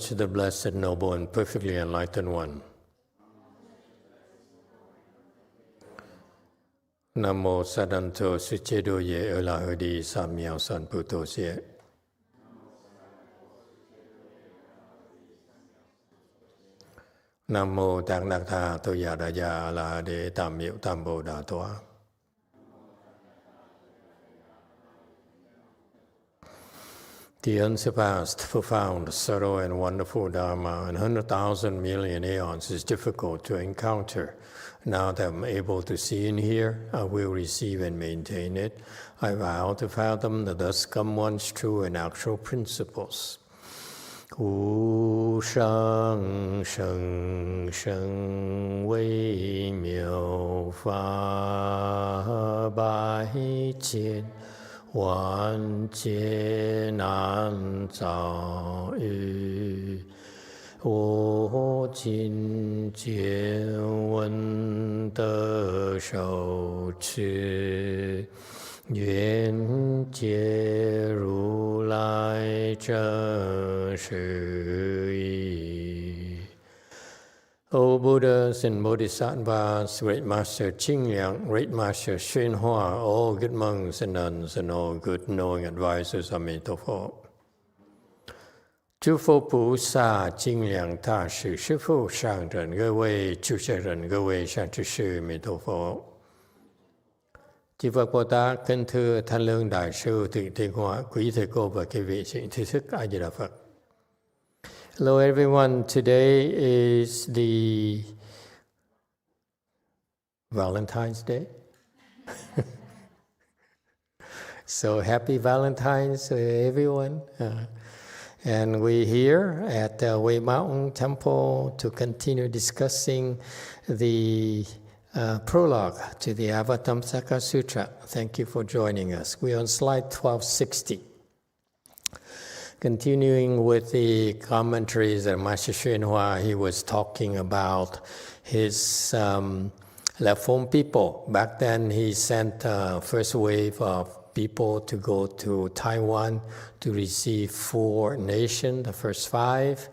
to the Blessed, Noble, and Perfectly Enlightened One. Namo Sadanto Suchedo Ye Elahudi Samyao San Puto Sie. Namo Tang Nakta Toyadaya La De Tamil Tambo Datoa. The unsurpassed, profound, subtle, and wonderful Dharma in 100,000 million aeons is difficult to encounter. Now that I'm able to see and hear, I will receive and maintain it. I vow to fathom the thus come one's true and actual principles. Wu sheng sheng sheng wei miao fa bai jian wan jie nan zao yu wo jin jie wen de shou chi yuan jie ru lai zhe shi yi. O Buddhas and Bodhisattvas, Great Master Qingliang, Great Master Thichvinhhoausa, all good monks and nuns, and all good knowing advisors, Amitabha. 诸佛菩萨精良大士，师父上人，各位出家人，各位善知识，弥陀佛。Chư Phật Bồ Tát, kính thưa Thanh Lương Đại sư, Thượng Thiên Hóa, quý thầy cô và quý vị sĩ trí thức A Di Đà Phật. Hello everyone, today is the Valentine's Day. So happy Valentine's to everyone. And we're here at the Way Mountain Temple to continue discussing the prologue to the Avatamsaka Sutra. Thank you for joining us. We're on slide 1260. Continuing with the commentaries that Master Thichvinhhoausa, he was talking about his left home people. Back then he sent the first wave of people to go to Taiwan to receive 4 nations, the first 5.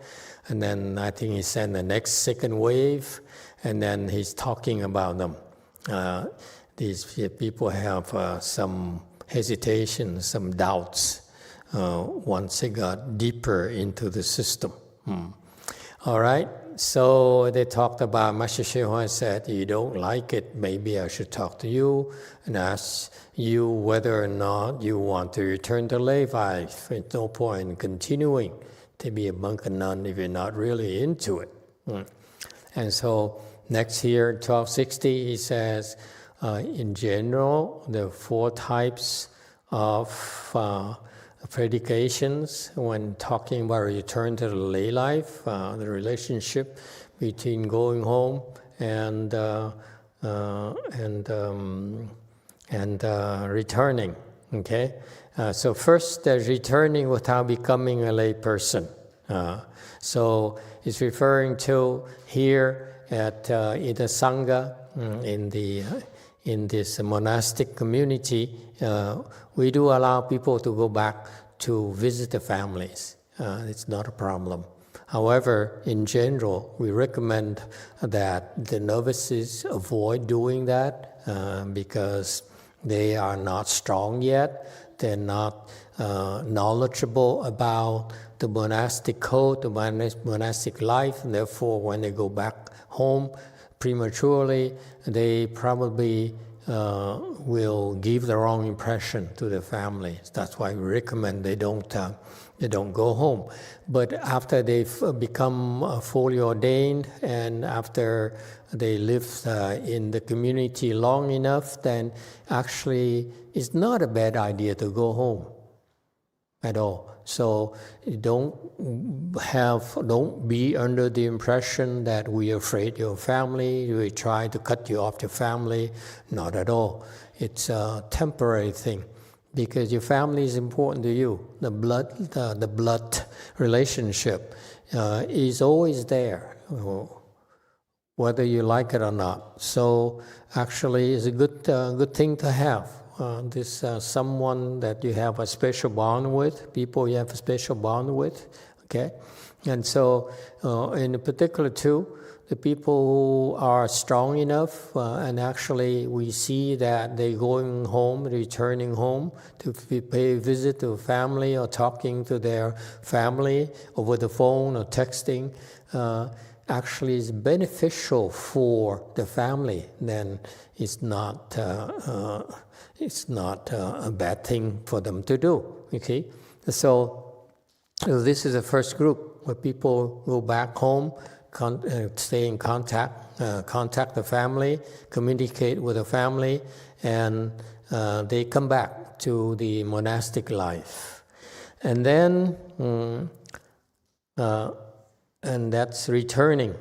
And then I think he sent the next second wave, and then he's talking about them. These people have some hesitation, some doubts. Once they got deeper into the system. All right, so they talked about, Master Thichvinhhoausa said, you don't like it, maybe I should talk to you and ask you whether or not you want to return to lay life. There's no point in continuing to be a monk and nun if you're not really into it. And so next here, 1260, he says, in general, there are 4 types of predications when talking about return to the lay life, the relationship between going home and returning. Okay, so first there's returning without becoming a lay person. So it's referring to here at in the sangha, in this monastic community, we do allow people to go back to visit the families. It's not a problem. However, in general, we recommend that the novices avoid doing that because they are not strong yet. They're not knowledgeable about the monastic code, the monastic life, and therefore when they go back home prematurely, they probably will give the wrong impression to the family. That's why we recommend they don't go home. But after they've become fully ordained and after they live in the community long enough, then actually it's not a bad idea to go home at all. So don't be under the impression that we're afraid your family, we try to cut you off your family. Not at all. It's a temporary thing because your family is important to you. The blood relationship is always there, whether you like it or not. So actually it's a good thing to have. This someone that you have a special bond with, people you have a special bond with, okay? And so, in particular too, the people who are strong enough, and actually we see that they're going home, returning home to pay a visit to family or talking to their family over the phone or texting, actually is beneficial for the family. Then it's not a bad thing for them to do. Okay, so this is the first group where people go back home, stay in contact the family, communicate with the family, and they come back to the monastic life. And then, and that's returning.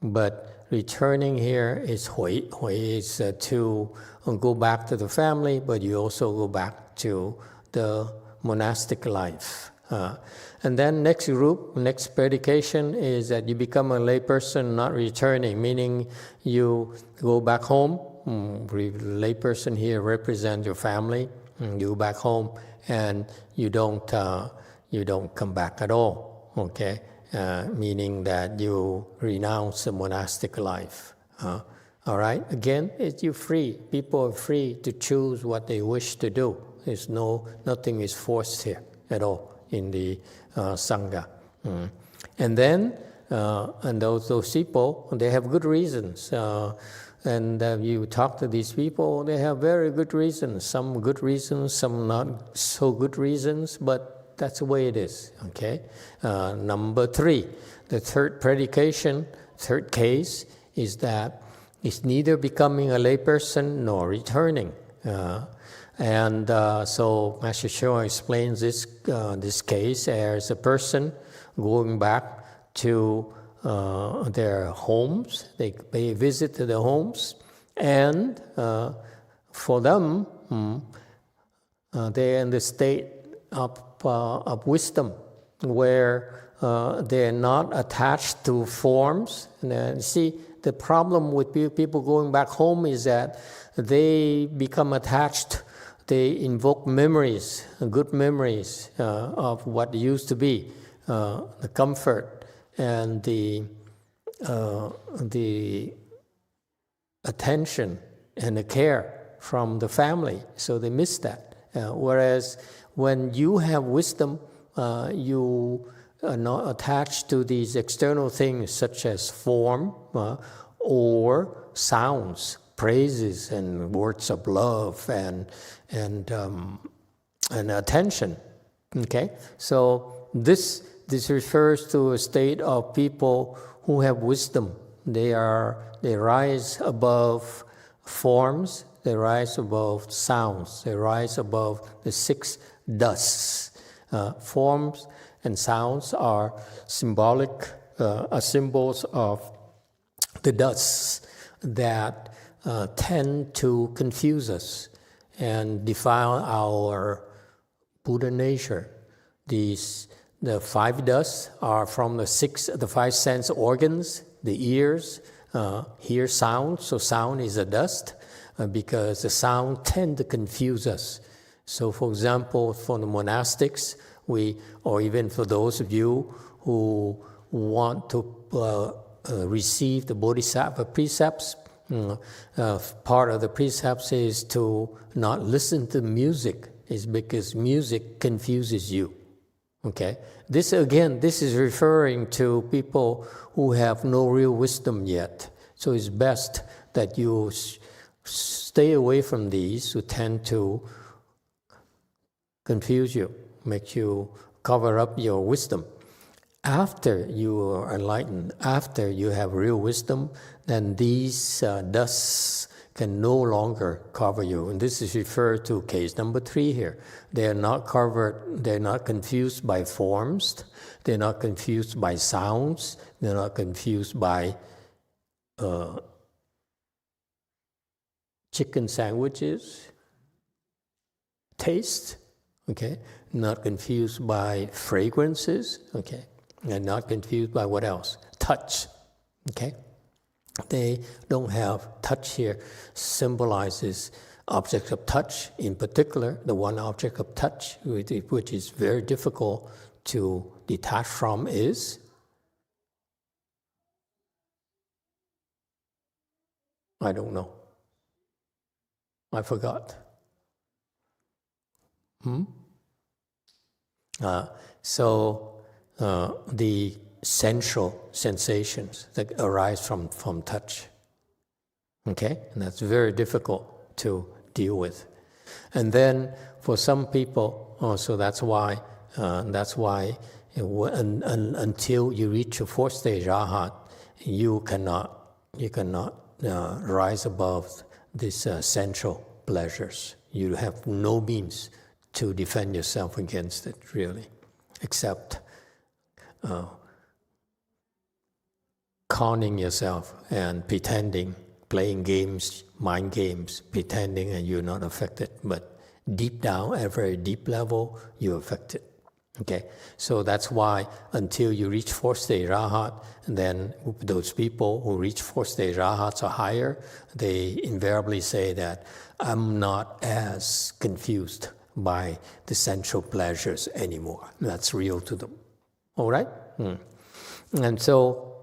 But returning here is hui. Hui is to go back to the family, but you also go back to the monastic life. And then next group, next predication is that you become a layperson, not returning, meaning you go back home. Layperson here represents your family. You go back home and you don't come back at all. Okay, meaning that you renounce the monastic life. All right. Again, you're free. People are free to choose what they wish to do. There's nothing is forced here at all in the Sangha. And then, and those people, they have good reasons. And you talk to these people, they have very good reasons. Some good reasons, some not so good reasons, but that's the way it is. Okay. Number 3, the third predication, third case, is that it's neither becoming a layperson nor returning. And so Master Showa explains this case as a person going back to their homes. They pay a visit to their homes, and for them, they're in the state of wisdom, where they're not attached to forms. And see, the problem with people going back home is that they become attached. They invoke memories, good memories of what used to be, the comfort and the attention and the care from the family. So they miss that. Whereas when you have wisdom, you are not attached to these external things such as form or sounds, praises and words of love and attention. Okay, so this refers to a state of people who have wisdom. They rise above forms. They rise above sounds. They rise above the 6 dusts. Forms and sounds are symbols of the dusts that tend to confuse us and defile our Buddha nature. The 5 dusts are from the 5 sense organs. The ears hear sound, so sound is a dust because the sound tend to confuse us. So, for example, for the monastics, or even for those of you who want to receive the Bodhisattva precepts, part of the precepts is to not listen to music, is because music confuses you. Okay? This is referring to people who have no real wisdom yet. So it's best that you stay away from these who tend to confuse you, make you cover up your wisdom. After you are enlightened, after you have real wisdom, then these dusts can no longer cover you. And this is referred to case number 3 here. They are not covered, they're not confused by forms, they're not confused by sounds, they're not confused by chicken sandwiches, taste, okay? Not confused by fragrances, okay? And not confused by what else? Touch, okay? They don't have touch here, symbolizes objects of touch, in particular, the one object of touch, which is very difficult to detach from is? I don't know. I forgot. The sensual sensations that arise from touch. Okay? And that's very difficult to deal with. And then for some people, so that's why until you reach a fourth stage Arhat, you cannot rise above these sensual pleasures. You have no means to defend yourself against it, really, except conning yourself and pretending, playing games, mind games, pretending that you're not affected. But deep down, at a very deep level, you're affected. Okay, so that's why until you reach fourth stage Rahat, and then those people who reach fourth stage Rahats or higher, they invariably say that I'm not as confused by the sensual pleasures anymore. That's real to them. All right? And so,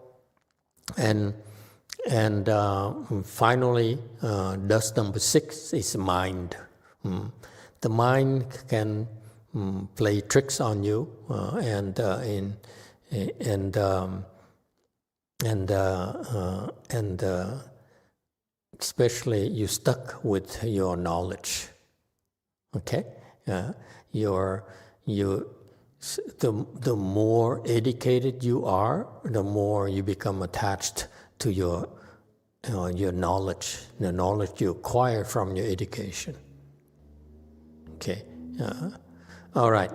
and finally, dust number 6 is mind. The mind can play tricks on you, and especially you stuck with your knowledge. Okay, the more educated you are, the more you become attached to your knowledge, the knowledge you acquire from your education. Okay. All right.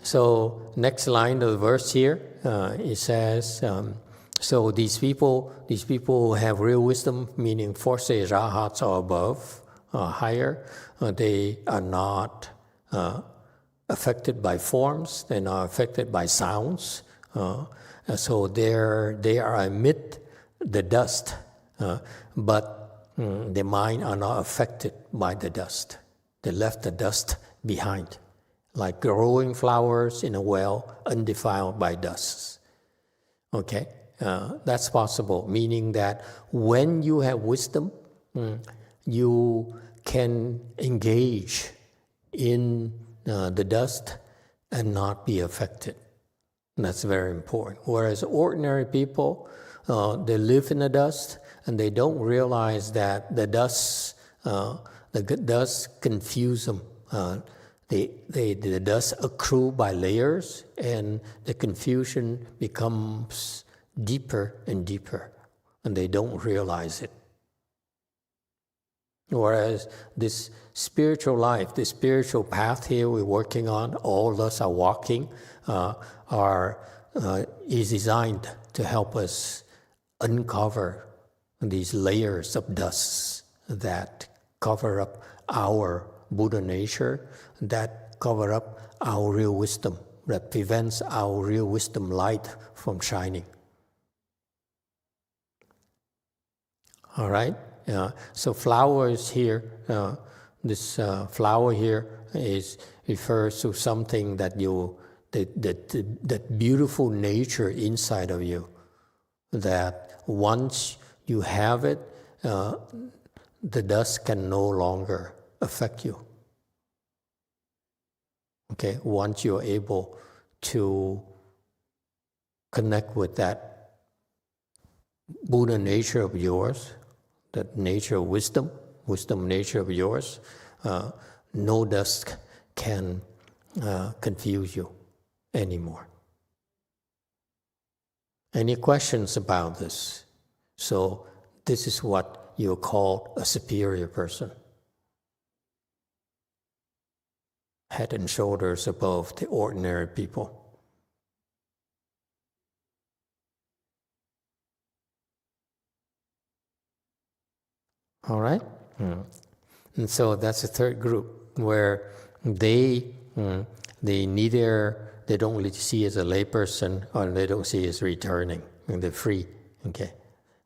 So next line of the verse here, it says, so these people who have real wisdom, meaning fourth stage Rahats or above, higher, they are not affected by forms. They're not affected by sounds. So they are amid the dust, but the mind are not affected by the dust. They left the dust behind, like growing flowers in a well, undefiled by dust. Okay, that's possible, meaning that when you have wisdom, you can engage in the dust and not be affected. That's very important. Whereas ordinary people, they live in the dust and they don't realize that the dust confuse them. The dust accrue by layers, and the confusion becomes deeper and deeper, and they don't realize it. Whereas this spiritual life, this spiritual path here we're working on, all of us are walking, is designed to help us uncover these layers of dust that cover up our Buddha nature, that cover up our real wisdom, that prevents our real wisdom light from shining. All right? So flowers here, this flower here refers to something that that beautiful nature inside of you, that once you have it, the dust can no longer affect you. Okay, once you're able to connect with that Buddha nature of yours, that nature of wisdom nature of yours, no dust can confuse you anymore. Any questions about this? So this is what you're called a superior person. Head and shoulders above the ordinary people. All right? And so that's the third group, where they don't really see as a layperson, or they don't see as returning. And they're free, okay?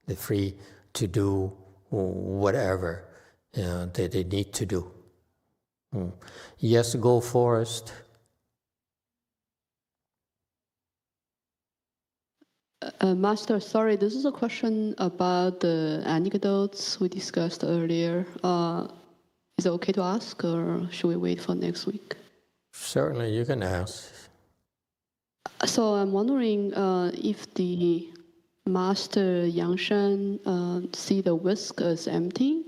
They're free to do whatever that they need to do. Yes, go forest. Master, sorry, this is a question about the anecdotes we discussed earlier. Is it okay to ask, or should we wait for next week? Certainly, you can ask. So I'm wondering if the Master Yangshan see the whisk as empty,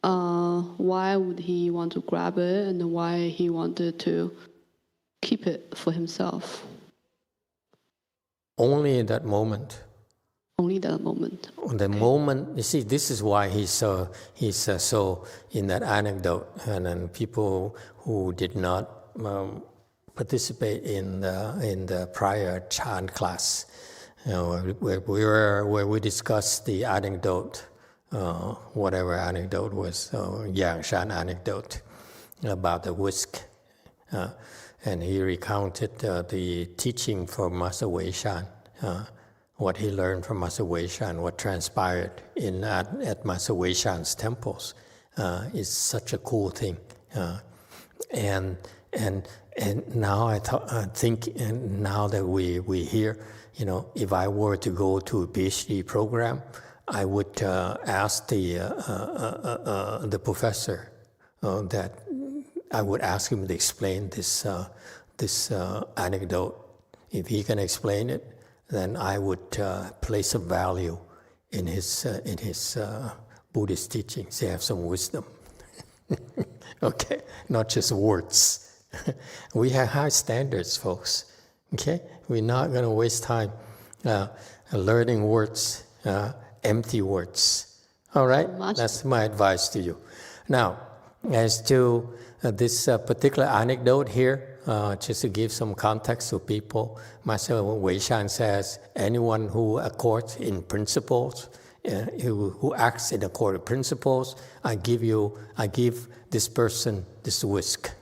why would he want to grab it, and why he wanted to keep it for himself? Only in that moment. Only that moment. The moment, you see, this is why he's so in that anecdote, and then people who did not participate in the prior chant class, where we discussed the anecdote, whatever anecdote was, Yangshan anecdote about the whisk, and he recounted the teaching from Master Weishan. What he learned from Master Weishan, what transpired at Master Weishan's temples, is such a cool thing. And now I think, and now that we hear, if I were to go to a PhD program, I would ask the professor that I would ask him to explain this anecdote. If he can explain it, then I would place a value in his Buddhist teachings. They have some wisdom. Okay, not just words. We have high standards, folks. Okay, we're not going to waste time learning words, empty words. All right, that's my advice to you. Now, as to this particular anecdote here, just to give some context to people, Master Weishan says, anyone who accords in principles, who acts in accord with principles, I give this person this whisk.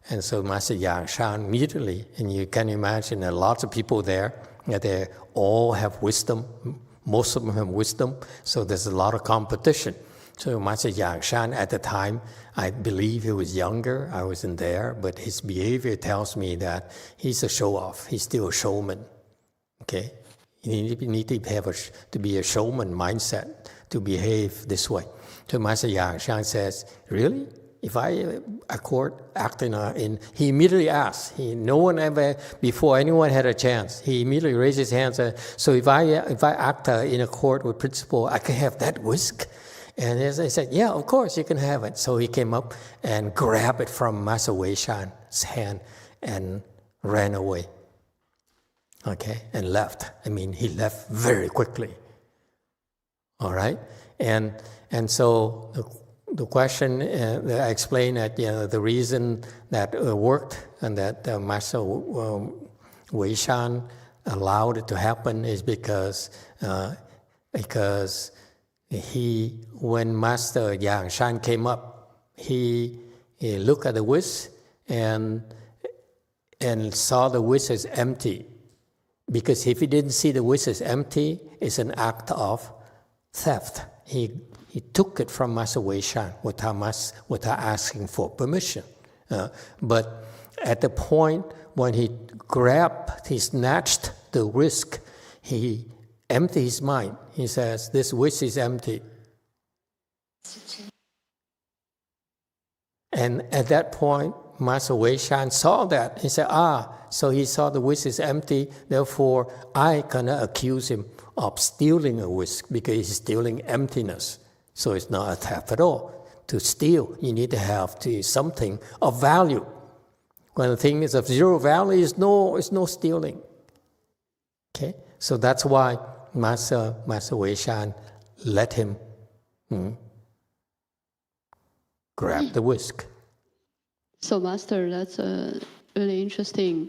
And so Master Yangshan immediately, and you can imagine there are lots of people there, they all have wisdom, most of them have wisdom, so there's a lot of competition. So Master Yangshan at the time, I believe he was younger, I wasn't there, but his behavior tells me that he's a show-off, he's still a showman, okay? You need to be a showman mindset to behave this way. So Master Yangshan says, really? If I act he immediately asked, no one ever, before anyone had a chance, he immediately raised his hand and said, so if I act in accord with principle, I can have that whisk? And as I said, yeah, of course you can have it. So he came up and grabbed it from Master Weishan's hand and ran away. Okay, and left. I mean, he left very quickly. All right, and so the question I explained that the reason that worked and that Master Weishan allowed it to happen is because when Master Yangshan came up, he looked at the whisk and saw the whisk as empty. Because if he didn't see the whisk as empty, it's an act of theft. He took it from Master Weishan without asking for permission. But at the point when he snatched the whisk, he emptied his mind. He says, this whisk is empty. And at that point, Master Weishan saw that. He said, so he saw the whisk is empty, therefore I cannot accuse him of stealing a whisk because he's stealing emptiness. So it's not a theft at all. To steal, you need to have something of value. When a thing is of zero value, it's no stealing. Okay? So that's why Master Weishan let him grab the whisk. So Master, that's really interesting.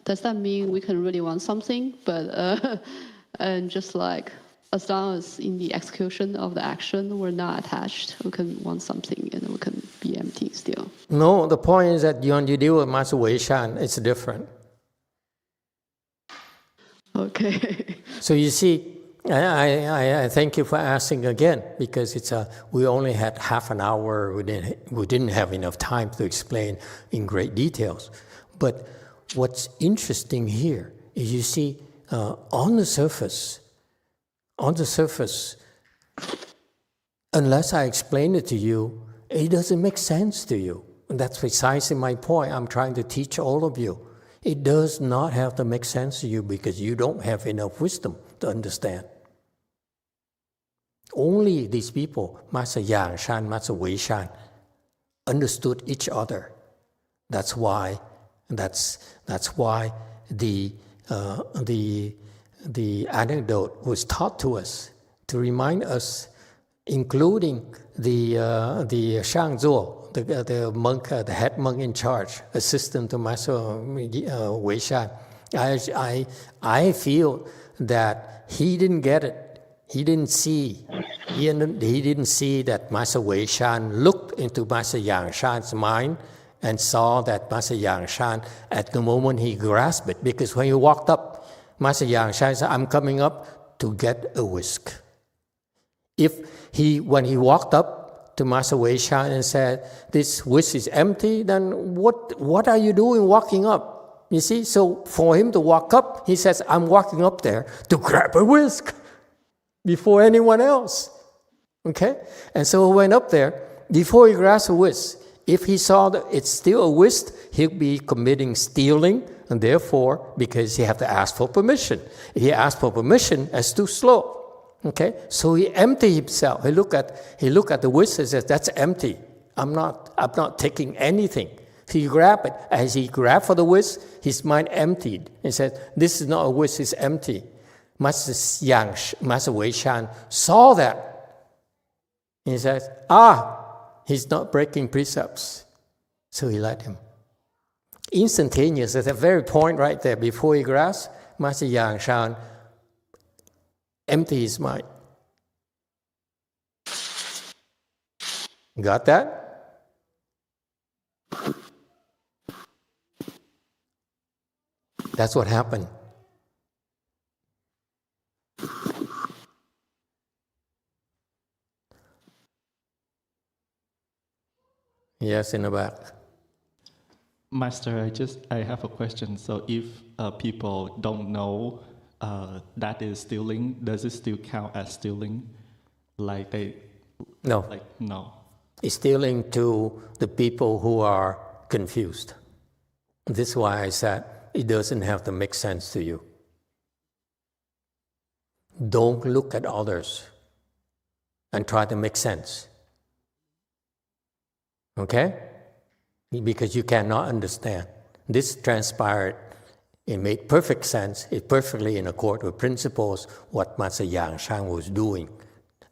Does that mean we can really want something, but and just like as long as in the execution of the action we're not attached, we can want something and we can be empty still? No, the point is that when you deal with Master Weishan, it's different. Okay. So you see, I thank you for asking again, because we only had half an hour. We didn't have enough time to explain in great details. But what's interesting here is you see, on the surface, on the surface, unless I explain it to you, it doesn't make sense to you. And that's precisely my point. I'm trying to teach all of you. It does not have to make sense to you because you don't have enough wisdom to understand. Only these people, Master Yang Shan, Master Wei Shan, understood each other. That's why the anecdote was taught to us to remind us, including the Shangzuo, the monk, the head monk in charge, assistant to Master Wei Shan. I feel that he didn't get it. He didn't see that Master Wei Shan looked into Master Yang Shan's mind and saw that Master Yang Shan, at the moment he grasped it, because when he walked up, Master Yang Shan said, I'm coming up to get a whisk. When he walked up to Master Wei Shan and said, this whisk is empty, then what are you doing walking up? You see, so for him to walk up, he says, I'm walking up there to grab a whisk before anyone else. Okay? And so he went up there. Before he grasped a whisk, if he saw that it's still a whisk, he'd be committing stealing, and therefore, because he had to ask for permission. If he asked for permission, that's too slow. Okay? So he emptied himself. He looked at the whisk and says, that's empty. I'm not taking anything. So he grabbed it. As he grabbed for the whisk, his mind emptied. He said, this is not a whisk, it's empty. Master Wei Shan saw that. He says, he's not breaking precepts. So he let him. Instantaneous, at the very point right there, before he grasped, Master Yang Shan emptied his mind. Got that? That's what happened. Yes, in the back. Master, I have a question. So if people don't know that is stealing, does it still count as stealing? No. No. It's stealing to the people who are confused. This is why I said it doesn't have to make sense to you. Don't look at others and try to make sense. Okay? Because you cannot understand. This transpired. It made perfect sense. It's perfectly in accord with principles what Master Yang Shan was doing,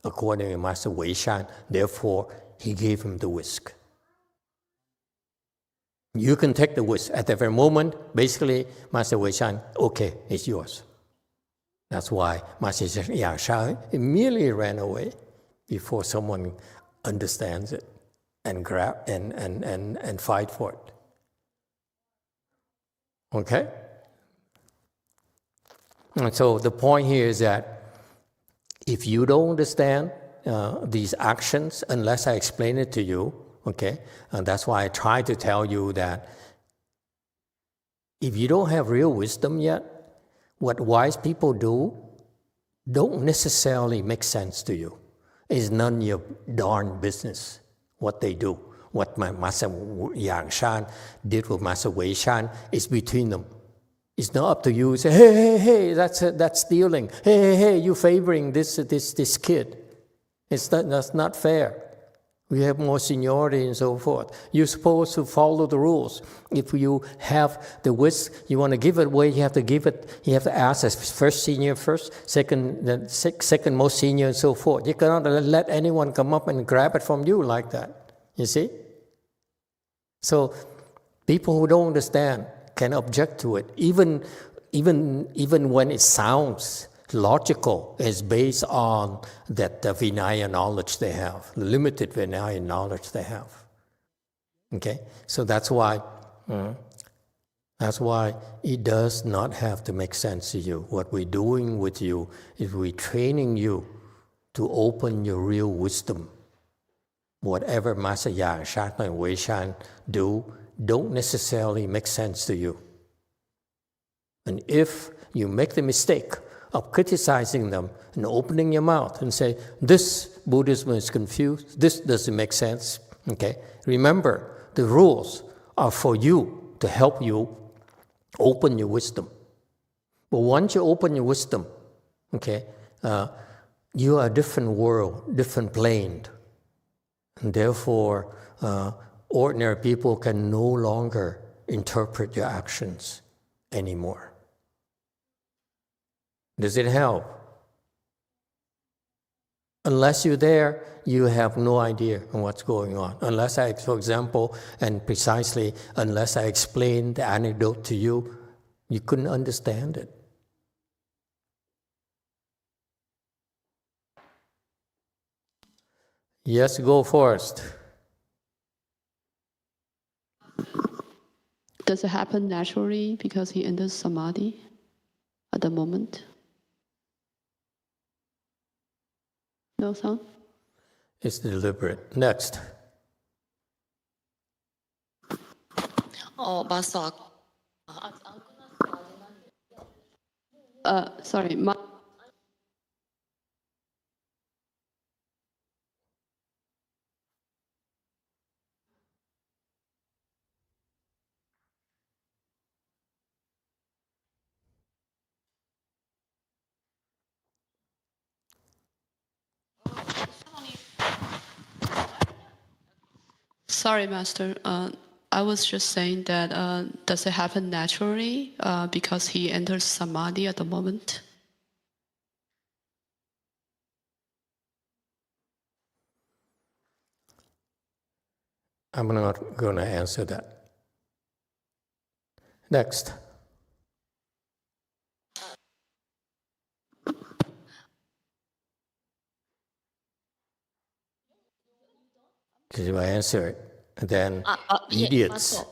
according to Master Wei Shan. Therefore, he gave him the whisk. You can take the whisk. At every moment, basically, Master Wei Shan, okay, it's yours. That's why Master Yang Shan immediately ran away before someone understands it and grab and fight for it. Okay? And so the point here is that if you don't understand these actions, unless I explain it to you, okay, and that's why I try to tell you that if you don't have real wisdom yet, what wise people do don't necessarily make sense to you. It's none of your darn business what they do. What my Master Yang Shan did with Master Wei Shan is between them. It's not up to you to say, hey, that's stealing. Hey, you favoring this kid. That's not fair. We have more seniority and so forth. You're supposed to follow the rules. If you have the whisk, you want to give it away, you have to give it, you have to ask as first senior first, second most senior and so forth. You cannot let anyone come up and grab it from you like that. You see? So people who don't understand can object to it, even when it sounds logical, is based on that the Vinaya knowledge they have, the limited Vinaya knowledge they have. Okay, so that's why it does not have to make sense to you. What we're doing with you is we're training you to open your real wisdom. Whatever Master Yang Shan and Wei Shan do don't necessarily make sense to you. And if you make the mistake of criticizing them and opening your mouth and say, this Buddhism is confused, this doesn't make sense. Okay? Remember, the rules are for you to help you open your wisdom. But once you open your wisdom, okay, you are a different world, different plane. And therefore, ordinary people can no longer interpret your actions anymore. Does it help? Unless you're there, you have no idea on what's going on. Unless I, for example, and precisely, unless I explain the anecdote to you, you couldn't understand it. Yes, go first. Does it happen naturally because he enters samadhi at the moment? No sound? It's deliberate. Next. 마스터. Sorry. Sorry, Master. I was just saying that does it happen naturally because he enters samadhi at the moment? I'm not going to answer that. Next. If I answer it, then idiots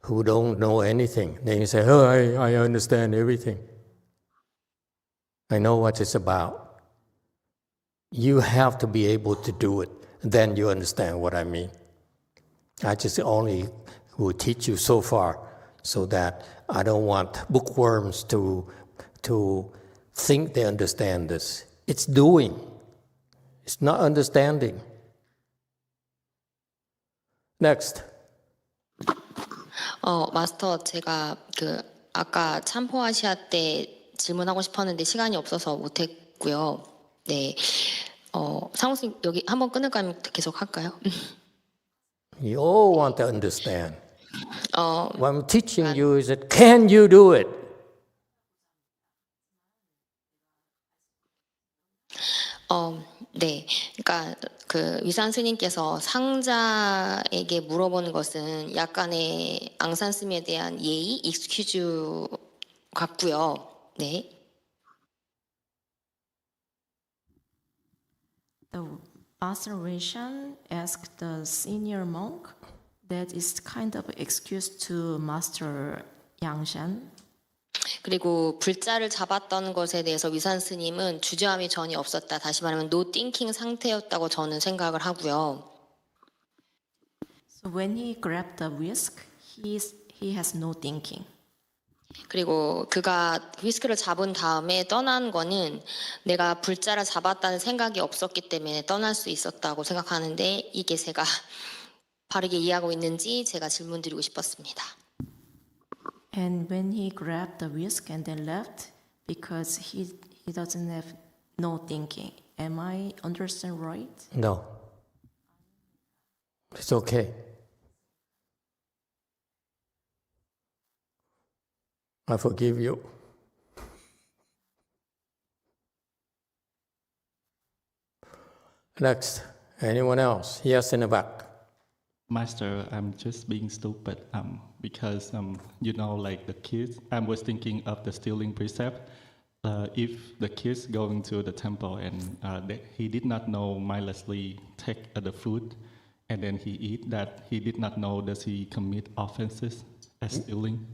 who don't know anything, they say, oh, I understand everything. I know what it's about. You have to be able to do it, then you understand what I mean. I just only will teach you so far, so that I don't want bookworms to think they understand this. It's doing. It's not understanding. Next. 마스터, 제가 아까 참포아시아 때 질문하고 싶었는데 시간이 없어서 못했고요. 네, 상무님 여기 한번 끊을까요? 계속 할까요? You all want to understand. What I'm teaching you is that, can you do it? 네, 그러니까 위산 스님께서 상자에게 물어보는 것은 약간의 앙산 스님에 대한 예의, 익스큐즈 같고요. 네. The Master Rinchen asked the senior monk that is kind of excuse to Master Yangshan. 그리고 불자를 잡았던 것에 대해서 위산 스님은 주저함이 전혀 없었다. 다시 말하면 no thinking 상태였다고 저는 생각을 하고요. So when he grabbed the whisk, he has no thinking. 그리고 그가 위스크를 잡은 다음에 떠난 거는 내가 불자를 잡았다는 생각이 없었기 때문에 떠날 수 있었다고 생각하는데 이게 제가 바르게 이해하고 있는지 제가 질문드리고 싶었습니다. And when he grabbed the whisk and then left, because he doesn't have no thinking. Am I understand right? No. It's okay. I forgive you. Next. Anyone else? Yes, in the back. Master, I'm just being stupid because, like the kids, I was thinking of the stealing precept. If the kids going to the temple and he did not know mindlessly take the food and then he eat that, he did not know, does he commit offenses as stealing?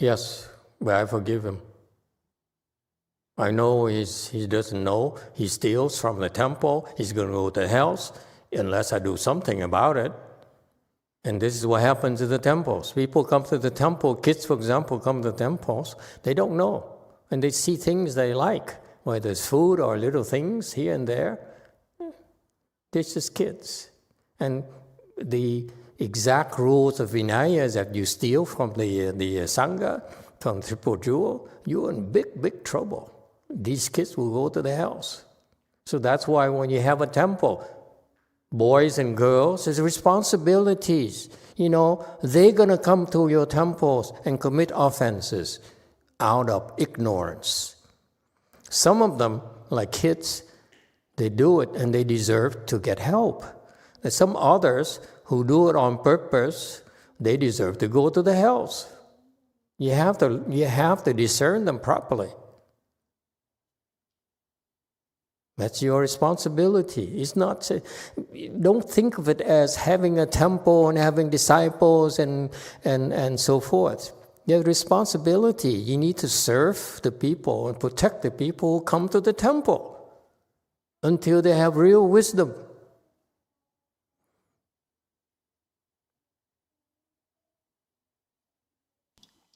Yes, but I forgive him. I know he doesn't know. He steals from the temple. He's going to go to hell unless I do something about it. And this is what happens in the temples. People come to the temple, kids, for example, come to the temples, they don't know. And they see things they like. whether it's food or little things here and there. They're just kids. And the exact rules of Vinaya is that you steal from the Sangha, from Triple Jewel, you're in big trouble. These kids will go to the hells. So that's why when you have a temple, boys and girls, there's responsibilities. They're going to come to your temples and commit offenses out of ignorance. Some of them, like kids, they do it and they deserve to get help. And some others who do it on purpose, they deserve to go to the hells. You have to discern them properly. That's your responsibility. It's not. Don't think of it as having a temple and having disciples and so forth. You have responsibility. You need to serve the people and protect the people who come to the temple until they have real wisdom.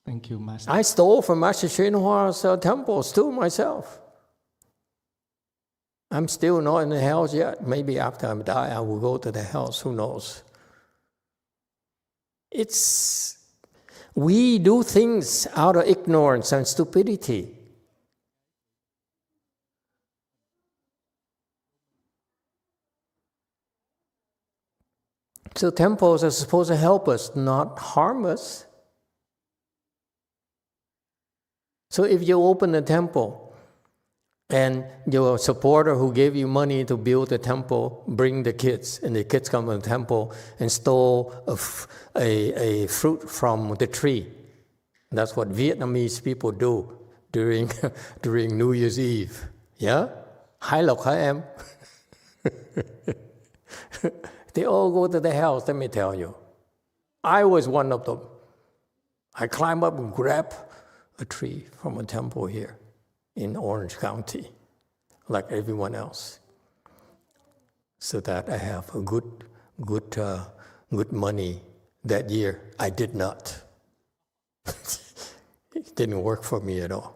Thank you, Master. I stole from Master Hsuan-Hua's temples too myself. I'm still not in the hells yet. Maybe after I die, I will go to the hells. Who knows? We do things out of ignorance and stupidity. So temples are supposed to help us, not harm us. So if you open a temple, and your supporter who gave you money to build the temple, bring the kids, and the kids come to the temple and stole a fruit from the tree. That's what Vietnamese people do during New Year's Eve. Yeah? Hai Lộc Hai Em. They all go to the house, let me tell you. I was one of them. I climbed up and grabbed a tree from a temple here in Orange County, like everyone else, so that I have a good money. That year, I did not. It didn't work for me at all.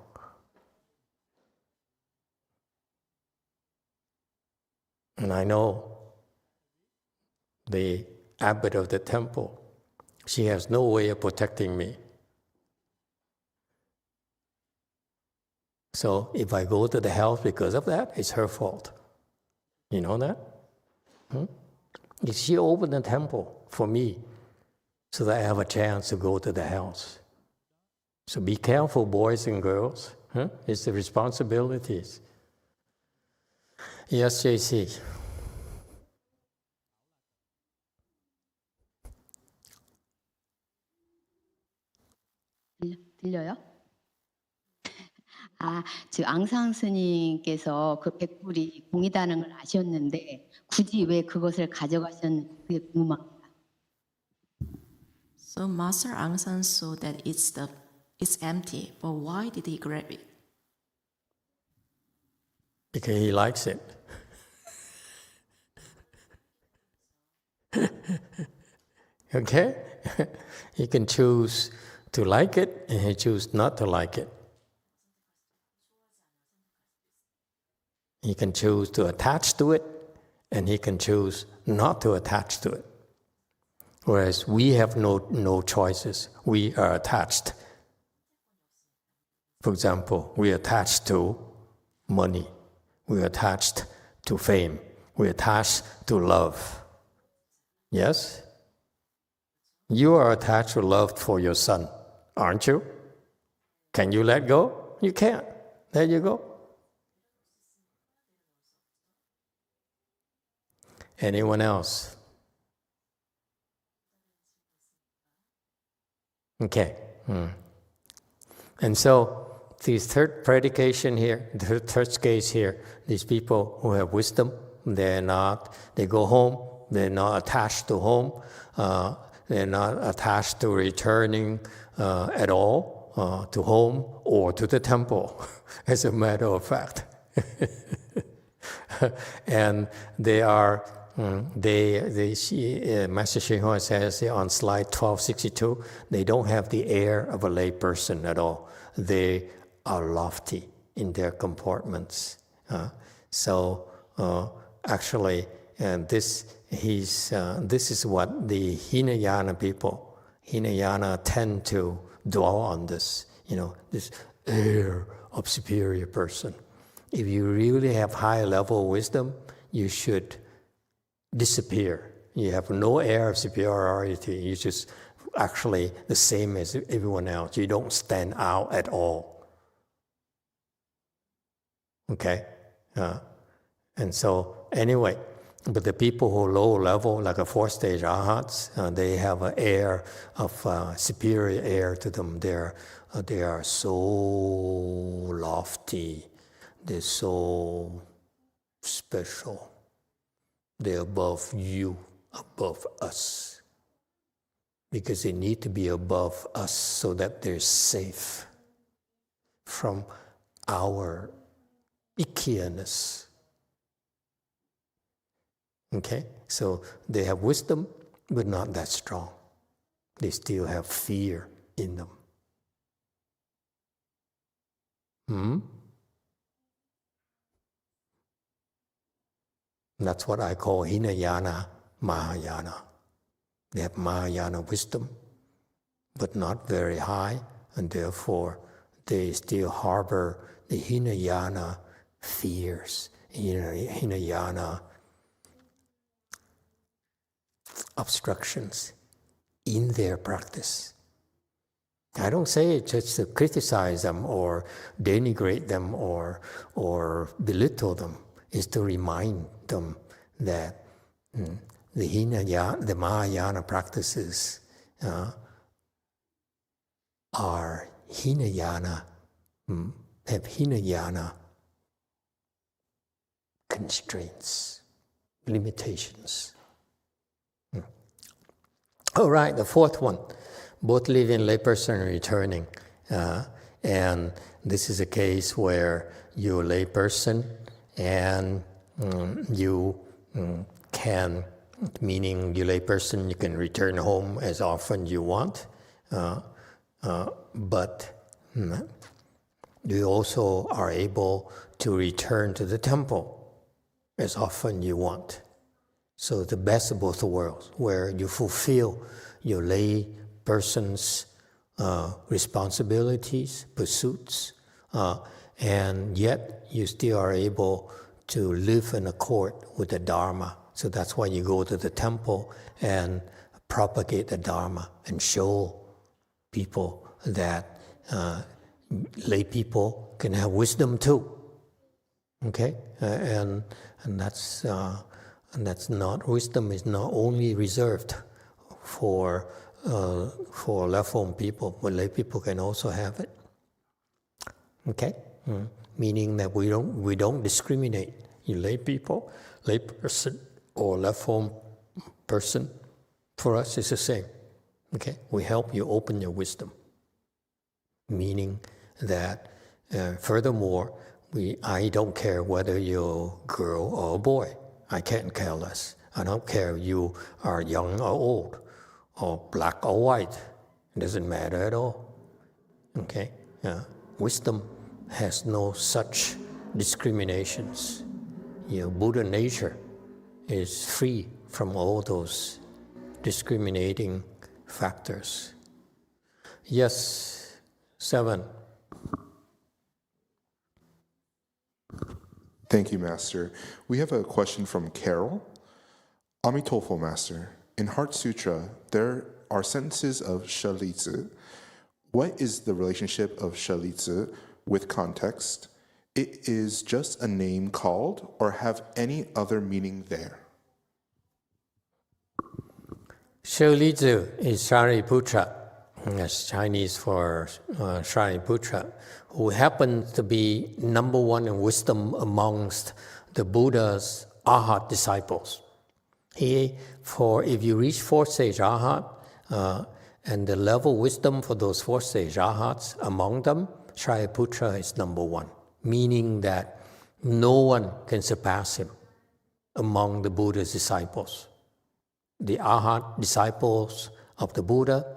And I know the abbot of the temple, she has no way of protecting me. So if I go to the house because of that, it's her fault. You know that? She opened the temple for me so that I have a chance to go to the house. So be careful, boys and girls. It's the responsibilities. Yes, JC. 들려요? 지금 앙상 스님께서 그 100불이 공이다는 걸 아셨는데 굳이 왜 그것을 가져가셨는지 그게 궁금합니다. So Master Aung San saw that it's empty, but why did he grab it? Because he likes it. Okay? He can choose to like it, and he choose not to like it. He can choose to attach to it, and he can choose not to attach to it. Whereas we have no choices. We are attached. For example, we are attached to money. We are attached to fame. We are attached to love. Yes? You are attached to love for your son, aren't you? Can you let go? You can't. There you go. Anyone else? Okay. And so, the third predication here, the third case here, these people who have wisdom, they go home, they're not attached to home, they're not attached to returning at all to home or to the temple, as a matter of fact. And they are, Master Hsuan-Hua says on slide 1262, they don't have the air of a lay person at all. They are lofty. in their compartments. Actually, this is what the Hinayana people, Hinayana tend to dwell on this, this air of superior person. If you really have high level wisdom, you should disappear. You have no air of superiority. You just actually the same as everyone else. You don't stand out at all. Okay? And so, anyway, but the people who are low level, like a fourth stage arhats, they have an air of superior air to them. They are so lofty. They're so special. They're above you, above us. Because they need to be above us so that they're safe from our ickiness. Okay? So they have wisdom, but not that strong. They still have fear in them. That's what I call Hinayana, Mahayana. They have Mahayana wisdom, but not very high, and therefore they still harbor the Hinayana fears, Hinayana obstructions in their practice. I don't say it just to criticize them or denigrate them or belittle them. It's to remind them that the Mahayana practices are Hinayana, have Hinayana constraints, limitations. All right, the fourth one, both living layperson and returning. And this is a case where you're a layperson and you can, meaning you layperson, you can return home as often you want, but you also are able to return to the temple as often you want. So the best of both worlds, where you fulfill your lay person's responsibilities, pursuits, and yet you still are able to live in accord with the Dharma. So that's why you go to the temple and propagate the Dharma and show people that lay people can have wisdom too. Okay, and that's not, wisdom is not only reserved for left-form people, but lay people can also have it. Okay, meaning that we don't discriminate. You lay people, lay person, or left-form person. For us, it's the same. Okay, we help you open your wisdom. Meaning that, furthermore, I don't care whether you're a girl or a boy. I can't care less. I don't care if you are young or old, or black or white. It doesn't matter at all. Okay? Wisdom has no such discriminations. Your Buddha nature is free from all those discriminating factors. Yes, 7. Thank you, Master. We have a question from Carol. Amitofo, Master. In Heart Sutra, there are sentences of shalitsu. What is the relationship of shalitsu with context? It is just a name called, or have any other meaning there? Shalitsu is Shariputra. That's Chinese for Shariputra, who happens to be number one in wisdom amongst the Buddha's Arhat disciples. If you reach fourth stage Arhat, and the level wisdom for those fourth stage Arhats, among them, Shariputra is number one, meaning that no one can surpass him among the Buddha's disciples. The Arhat disciples of the Buddha,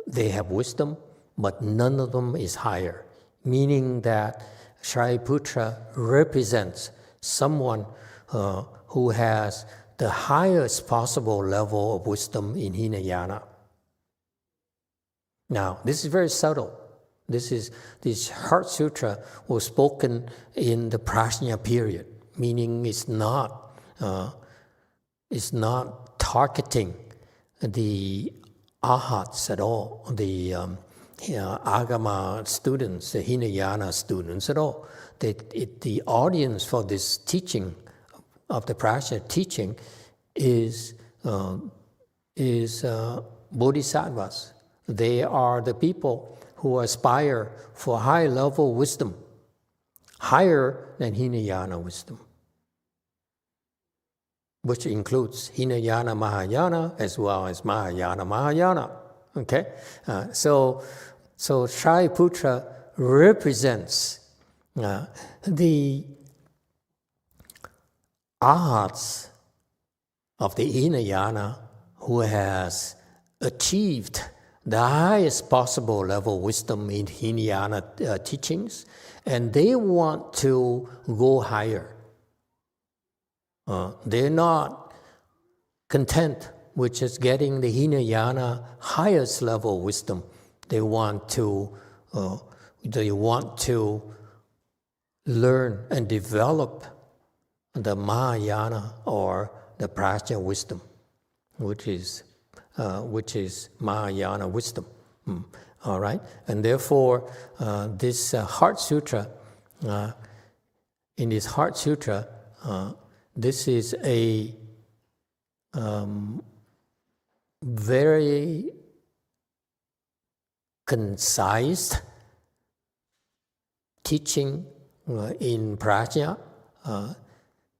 they have wisdom, but none of them is higher, meaning that Shariputra represents someone who has the highest possible level of wisdom in Hinayana. Now, this is very subtle. This Heart Sutra was spoken in the Prajna period, meaning it's not targeting the Arhats at all, the Agama students, the Hinayana students at all. The audience for this teaching of the Prajna teaching is bodhisattvas. They are the people who aspire for high-level wisdom, higher than Hinayana wisdom, which includes Hinayana Mahayana as well as Mahayana Mahayana. Okay, so Shariputra represents the arhats of the Hinayana who has achieved the highest possible level of wisdom in Hinayana teachings, and they want to go higher. They're not content with just getting the Hinayana highest level of wisdom. They want to learn and develop the Mahayana or the Prajna wisdom, which is Mahayana wisdom. All right, and therefore this Heart Sutra, in this Heart Sutra, this is a very concise teaching in Prajna.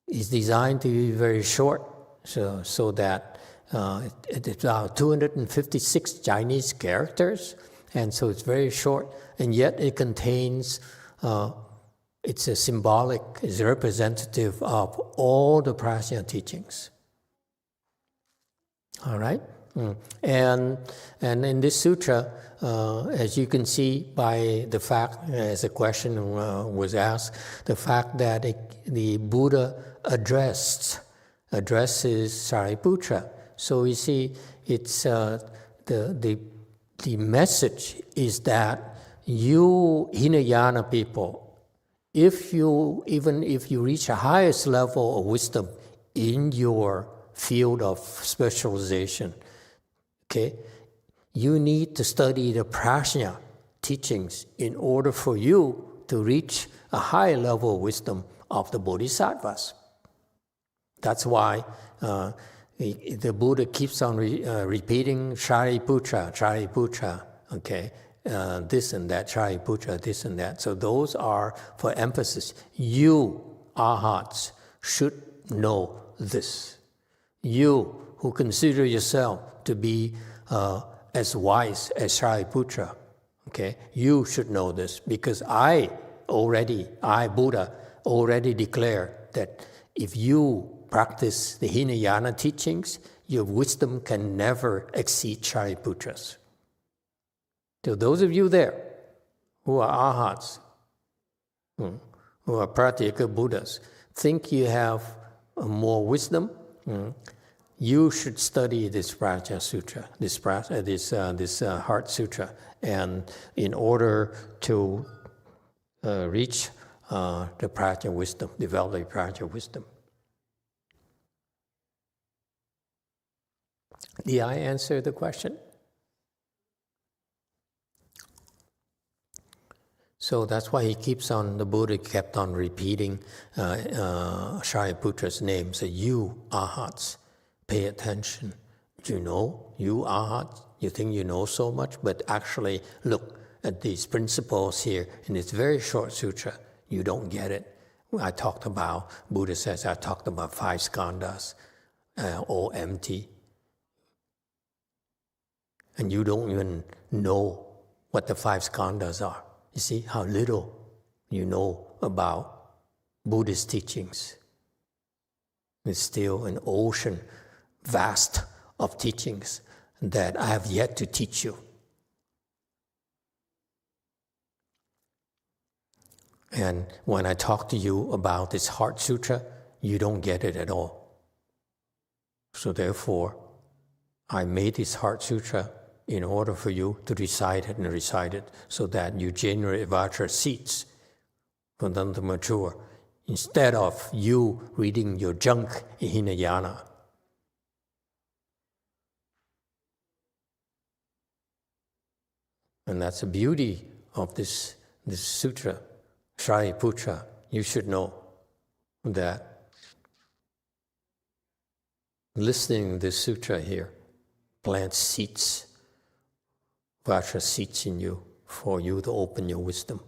Is designed to be very short, so that it's about 256 Chinese characters, and so it's very short, and yet it contains, it's a symbolic, it's representative of all the Prajna teachings. All right? And in this sutra, as you can see by the fact, as a question was asked, the fact that the Buddha addresses Shariputra. So you see, it's the message is that you Hinayana people, even if you reach a highest level of wisdom in your field of specialization, okay, you need to study the Prajna teachings in order for you to reach a high level of wisdom of the bodhisattvas. That's why the Buddha keeps on repeating Shariputra, Shariputra, okay, this and that, Shariputra, this and that. So those are for emphasis. You, arhats, should know this. You who consider yourself to be as wise as Shariputra, okay, you should know this, because I, Buddha, already declared that if you practice the Hinayana teachings, your wisdom can never exceed Shariputra's. So those of you there who are arhats, who are Pratyeka Buddhas, think you have more wisdom, you should study this Prajna Sutra, this Heart Sutra, and in order to reach the Prajna wisdom, develop the Prajna wisdom. Did I answer the question? So that's why the Buddha kept on repeating Shariputra's name. So you arhats, pay attention. You know, you arhats, you think you know so much, but actually look at these principles here in this very short sutra. You don't get it. Buddha says, I talked about 5 skandhas, all empty. And you don't even know what the 5 skandhas are. You see how little you know about Buddhist teachings. It's still an ocean vast of teachings that I have yet to teach you. And when I talk to you about this Heart Sutra, you don't get it at all. So therefore, I made this Heart Sutra in order for you to recite it and recite it so that you generate vajra seeds for them to mature, instead of you reading your junk in Hinayana. And that's the beauty of this sutra, Shariputra. You should know that listening to this sutra here plants seeds, vajra seeds in you for you to open your wisdom.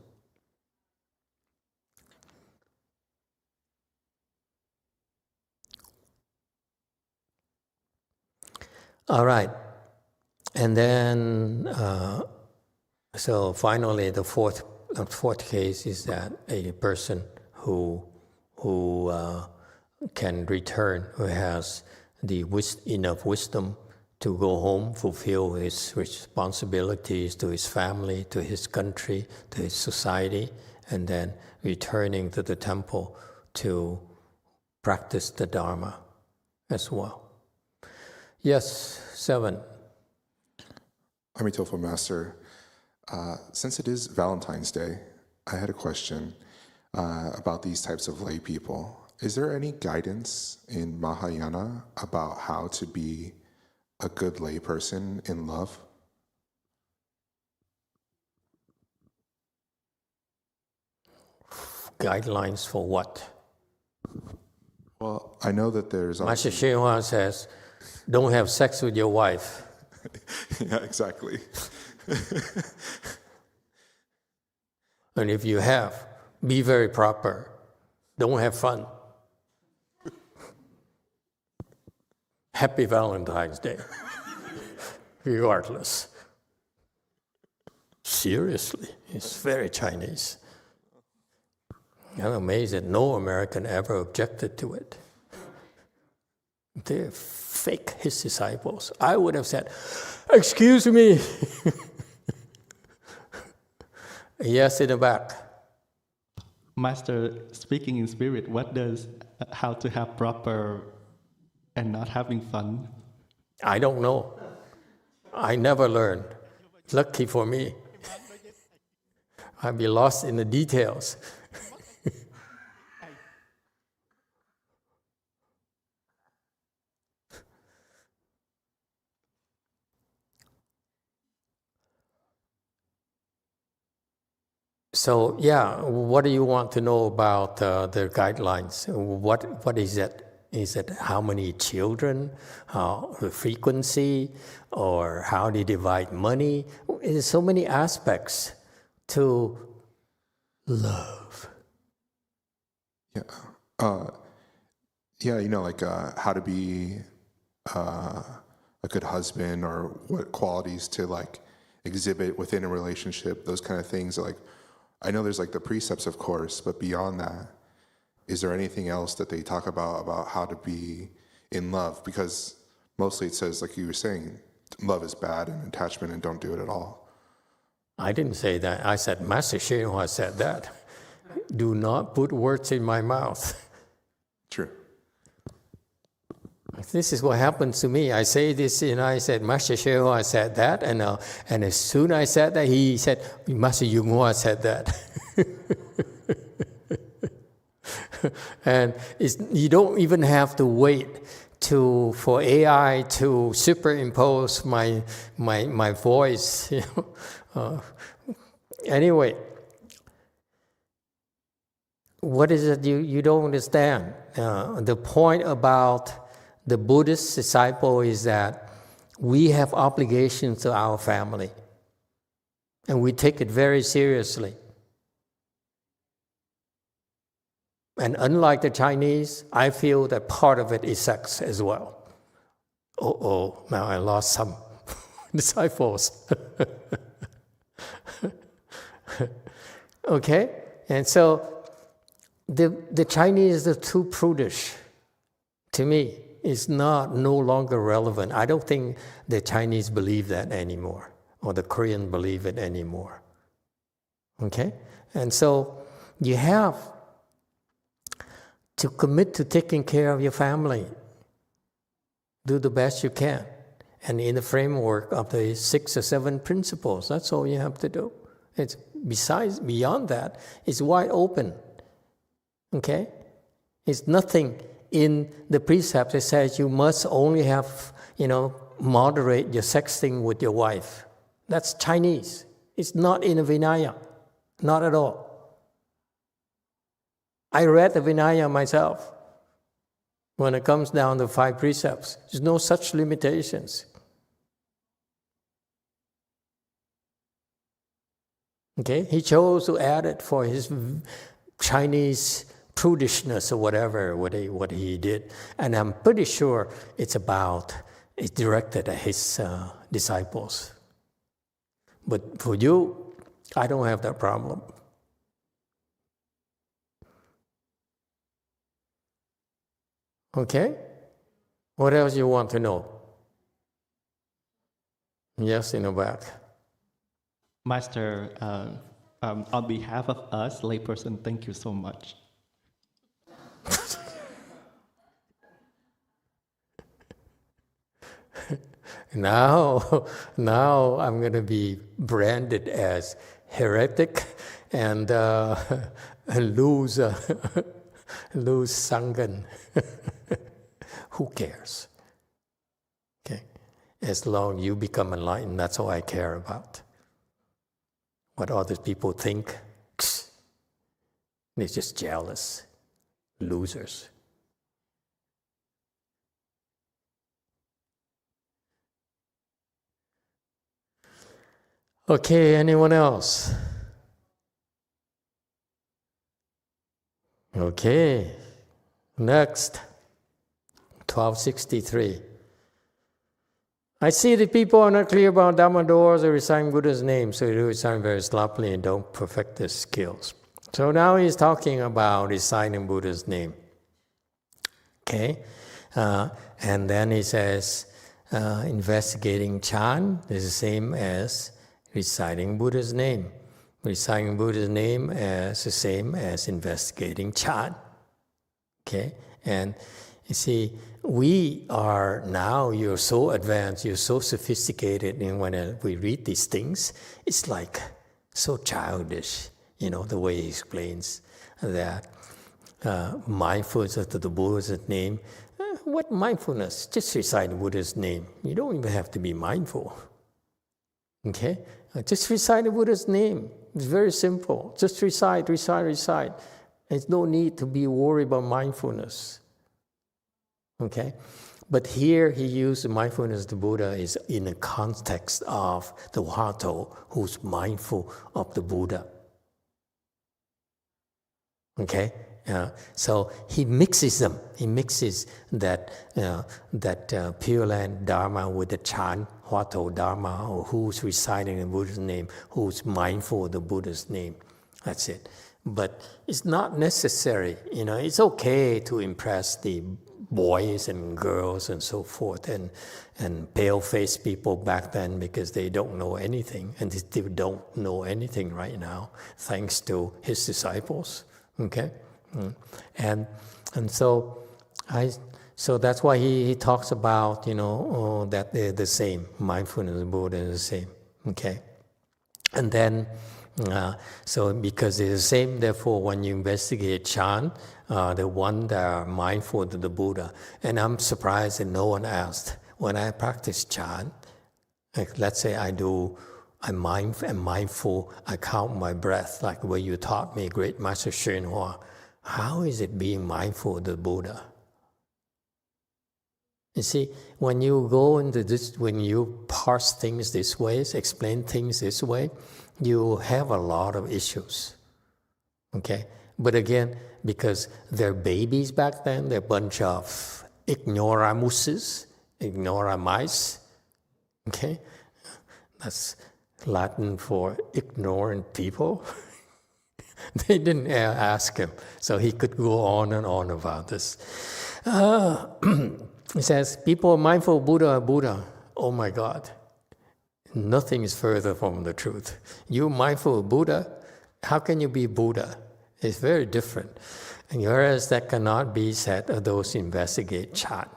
All right. And then, so finally, the fourth case is that a person who can return, who has the enough wisdom to go home, fulfill his responsibilities to his family, to his country, to his society, and then returning to the temple to practice the Dharma as well. Yes, 7. Amitofo Master, since it is Valentine's Day, I had a question about these types of lay people. Is there any guidance in Mahayana about how to be a good lay person in love? Guidelines for what? Well, I know that there's... Master Xinhua says, don't have sex with your wife. Yeah, exactly. And if you have, be very proper. Don't have fun. Happy Valentine's Day. Regardless. Seriously, it's very Chinese. I'm amazed that no American ever objected to it. They're fake, his disciples. I would have said, excuse me. Yes, in the back. Master, speaking in spirit, what does how to have proper and not having fun? I don't know. I never learned. Lucky for me. I'd be lost in the details. So, yeah, what do you want to know about the guidelines? What is it? Is it how many children, the frequency, or how they divide money? There's so many aspects to love. Yeah. You know, like how to be a good husband, or what qualities to like exhibit within a relationship, those kind of things. Like, I know there's like the precepts, of course, but beyond that, is there anything else that they talk about how to be in love? Because mostly it says, like you were saying, love is bad and attachment, and don't do it at all. I didn't say that. I said, Master Xinhua said that. Do not put words in my mouth. True. This is what happens to me. I say this, and I said, Master Xinhua said that, and as soon as I said that, he said, Master Yonghua said that. And you don't even have to wait for AI to superimpose my voice. You know? Anyway, what is it you don't understand? The point about the Buddhist disciple is that we have obligations to our family, and we take it very seriously. And unlike the Chinese, I feel that part of it is sex as well. Now I lost some disciples. Okay? And so the Chinese are too prudish. To me, it's no longer relevant. I don't think the Chinese believe that anymore, or the Korean believe it anymore. Okay? And so you have to commit to taking care of your family. Do the best you can. And in the framework of the 6 or 7 principles, that's all you have to do. It's beyond that, it's wide open. Okay? It's nothing in the precept that says you must only have, moderate your sexting with your wife. That's Chinese. It's not in the Vinaya. Not at all. I read the Vinaya myself. When it comes down to 5 precepts, there's no such limitations. Okay? He chose to add it for his Chinese prudishness or whatever, what he did. And I'm pretty sure it's directed at his disciples. But for you, I don't have that problem. Okay? What else you want to know? Yes, in the back. Master, on behalf of us, layperson, thank you so much. Now I'm going to be branded as heretic and lose Sanghan. Who cares? Okay, as long as you become enlightened, that's all I care about. What other people think, they're just jealous, losers. Okay, anyone else? Okay, next, 1263. I see that people are not clear about Dhamma doors or reciting Buddha's name, so they do recite very sloppily and don't perfect their skills. So now he's talking about reciting Buddha's name. Okay, and then he says, investigating Chan is the same as reciting Buddha's name. Reciting Buddha's name is the same as investigating Chan. Okay, and you see, we are now, you're so advanced, you're so sophisticated, and when we read these things, it's like so childish, the way he explains that mindfulness of the Buddha's name. What mindfulness? Just recite the Buddha's name. You don't even have to be mindful. Okay? Just recite the Buddha's name. It's very simple. Just recite. There's no need to be worried about mindfulness. Okay? But here he used the mindfulness of the Buddha is in the context of the Wato who's mindful of the Buddha. Okay? So he mixes them. He mixes that Pure Land Dharma with the Chan Wato Dharma, or who's reciting the Buddha's name, who's mindful of the Buddha's name. That's it. But it's not necessary. It's okay to impress the boys and girls and so forth, and pale-faced people back then, because they don't know anything, and they still don't know anything right now, thanks to his disciples. Okay, and so that's why he talks about that they're the same. Mindfulness and Buddha is the same. Okay, and then so because they're the same, therefore when you investigate Chan, the one that are mindful of the Buddha, and I'm surprised that no one asked when I practice Chan. Like let's say I'm mindful, I count my breath, like the way you taught me, great Master Shenhua. How is it being mindful of the Buddha? You see, when you go into this, when you parse things this way, explain things this way, you have a lot of issues. Okay? But again, because they're babies back then, they're a bunch of ignoramuses, ignoramice. Okay? That's Latin for ignorant people. They didn't ask him, so he could go on and on about this. He says, people are mindful of Buddha are Buddha. Oh my God. Nothing is further from the truth. You're mindful of Buddha, how can you be Buddha? It's very different. And whereas that cannot be said of those who investigate Chan.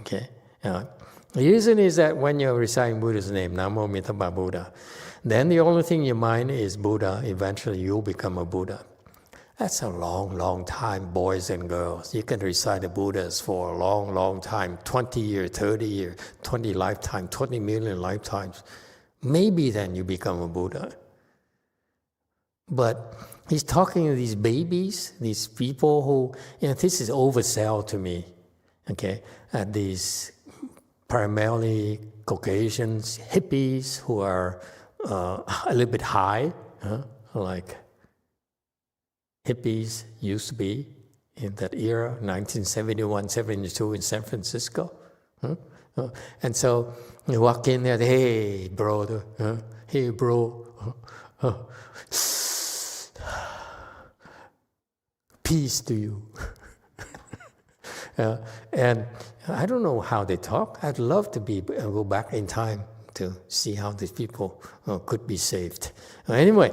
Okay? The reason is that when you're reciting Buddha's name, Namo Mithapa Buddha, then the only thing in your mind is Buddha. Eventually you'll become a Buddha. That's a long, long time, boys and girls. You can recite the Buddhas for a long, long time, 20 years, 30 years, 20 lifetimes, 20 million lifetimes. Maybe then you become a Buddha. But he's talking to these babies, these people who, this is oversell to me, okay? These primarily Caucasians, hippies who are a little bit high, like hippies used to be in that era, 1971, 72 in San Francisco. And so you walk in there, hey, brother, hey, bro, peace to you. And I don't know how they talk. I'd love to go back in time to see how these people could be saved. Anyway,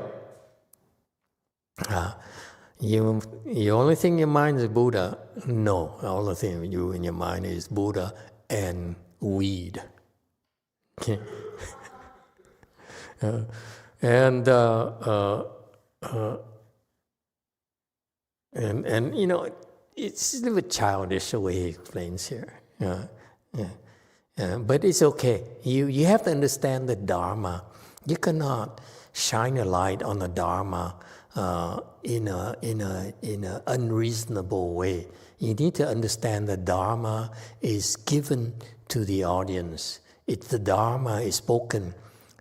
the only thing in your mind is Buddha. No, the only thing in your mind is Buddha and weed. Okay. And it's a little bit childish the way he explains here. But it's okay. You have to understand the Dharma. You cannot shine a light on the Dharma in an unreasonable way. You need to understand the Dharma is given to the audience. The Dharma is spoken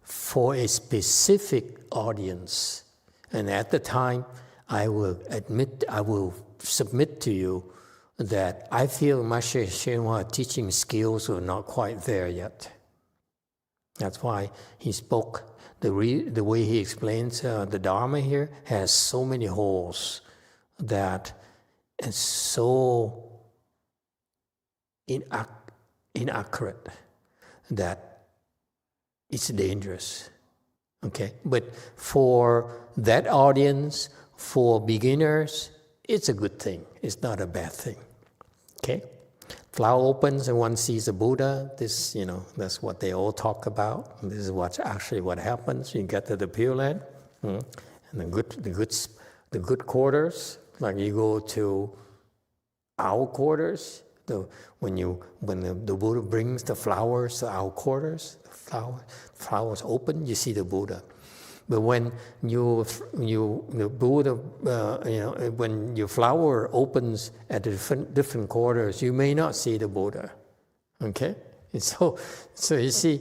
for a specific audience. And at the time, I will submit to you that I feel Master Shenhua teaching skills are not quite there yet. That's why he spoke. The way he explains the Dharma here has so many holes that is so inaccurate that it's dangerous. Okay, but for that audience, for beginners, it's a good thing. It's not a bad thing. Okay, flower opens and one sees the Buddha. This, that's what they all talk about. This is what happens. You get to the Pure Land, and the good quarters. Like you go to our quarters. When the Buddha brings the flowers to our quarters, the flowers open. You see the Buddha. But when the Buddha, when your flower opens at different quarters, you may not see the Buddha. Okay, and so you see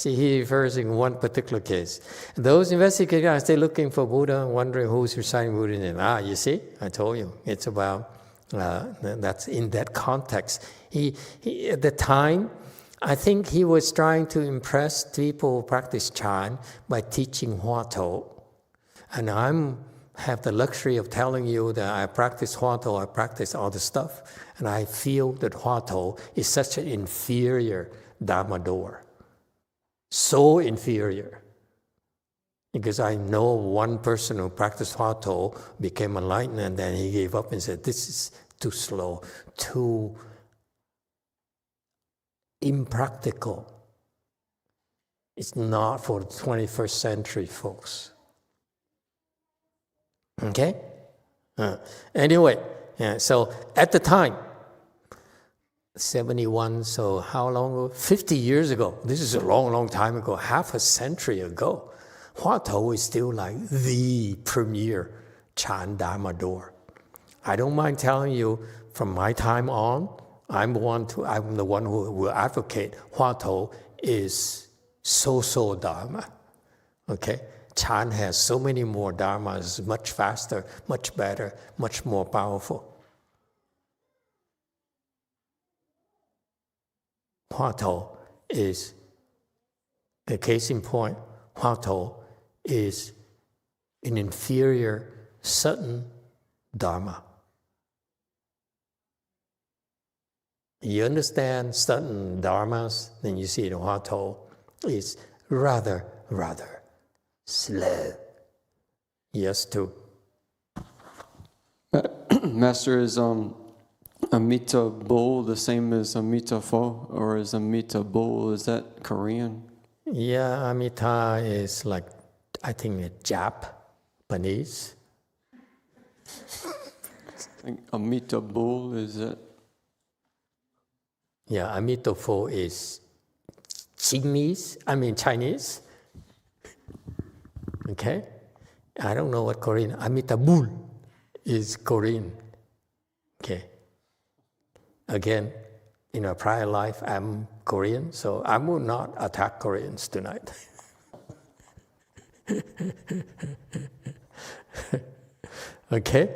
he refers in one particular case. Those investigators, they're looking for Buddha, wondering who's reciting Buddha's name. You see, I told you, it's about that's in that context. He at the time, I think he was trying to impress people who practice Chan by teaching Hua To. And I have the luxury of telling you that I practice Hua To, I practice all the stuff, and I feel that Hua To is such an inferior Dharma door. So inferior. Because I know one person who practiced Hua To became enlightened, and then he gave up and said, this is too slow, too impractical. It's not for the 21st century, folks. Okay? Anyway, so at the time, 71, so how long ago? 50 years ago. This is a long, long time ago, half a century ago. Hua To is still like the premier Chan Dharma door. I don't mind telling you, from my time on, I'm the one who will advocate Hua To is so Dharma. Okay? Chan has so many more Dharmas, much faster, much better, much more powerful. Hua To is, a case in point, Hua To is an inferior Sutton Dharma. You understand certain dharmas, then you see the Hua To is rather slow. Yes, to Master, is Amita Bull the same as Amita Pho, or is Amita Bull, is that Korean? Yeah, Amita is like, I think, Japanese. Amita Bull, is that? Yeah, Amita Pho is Chinese. Okay? I don't know what Korean. Amita Bull is Korean. Okay? Again, in a prior life, I'm Korean, so I will not attack Koreans tonight. Okay?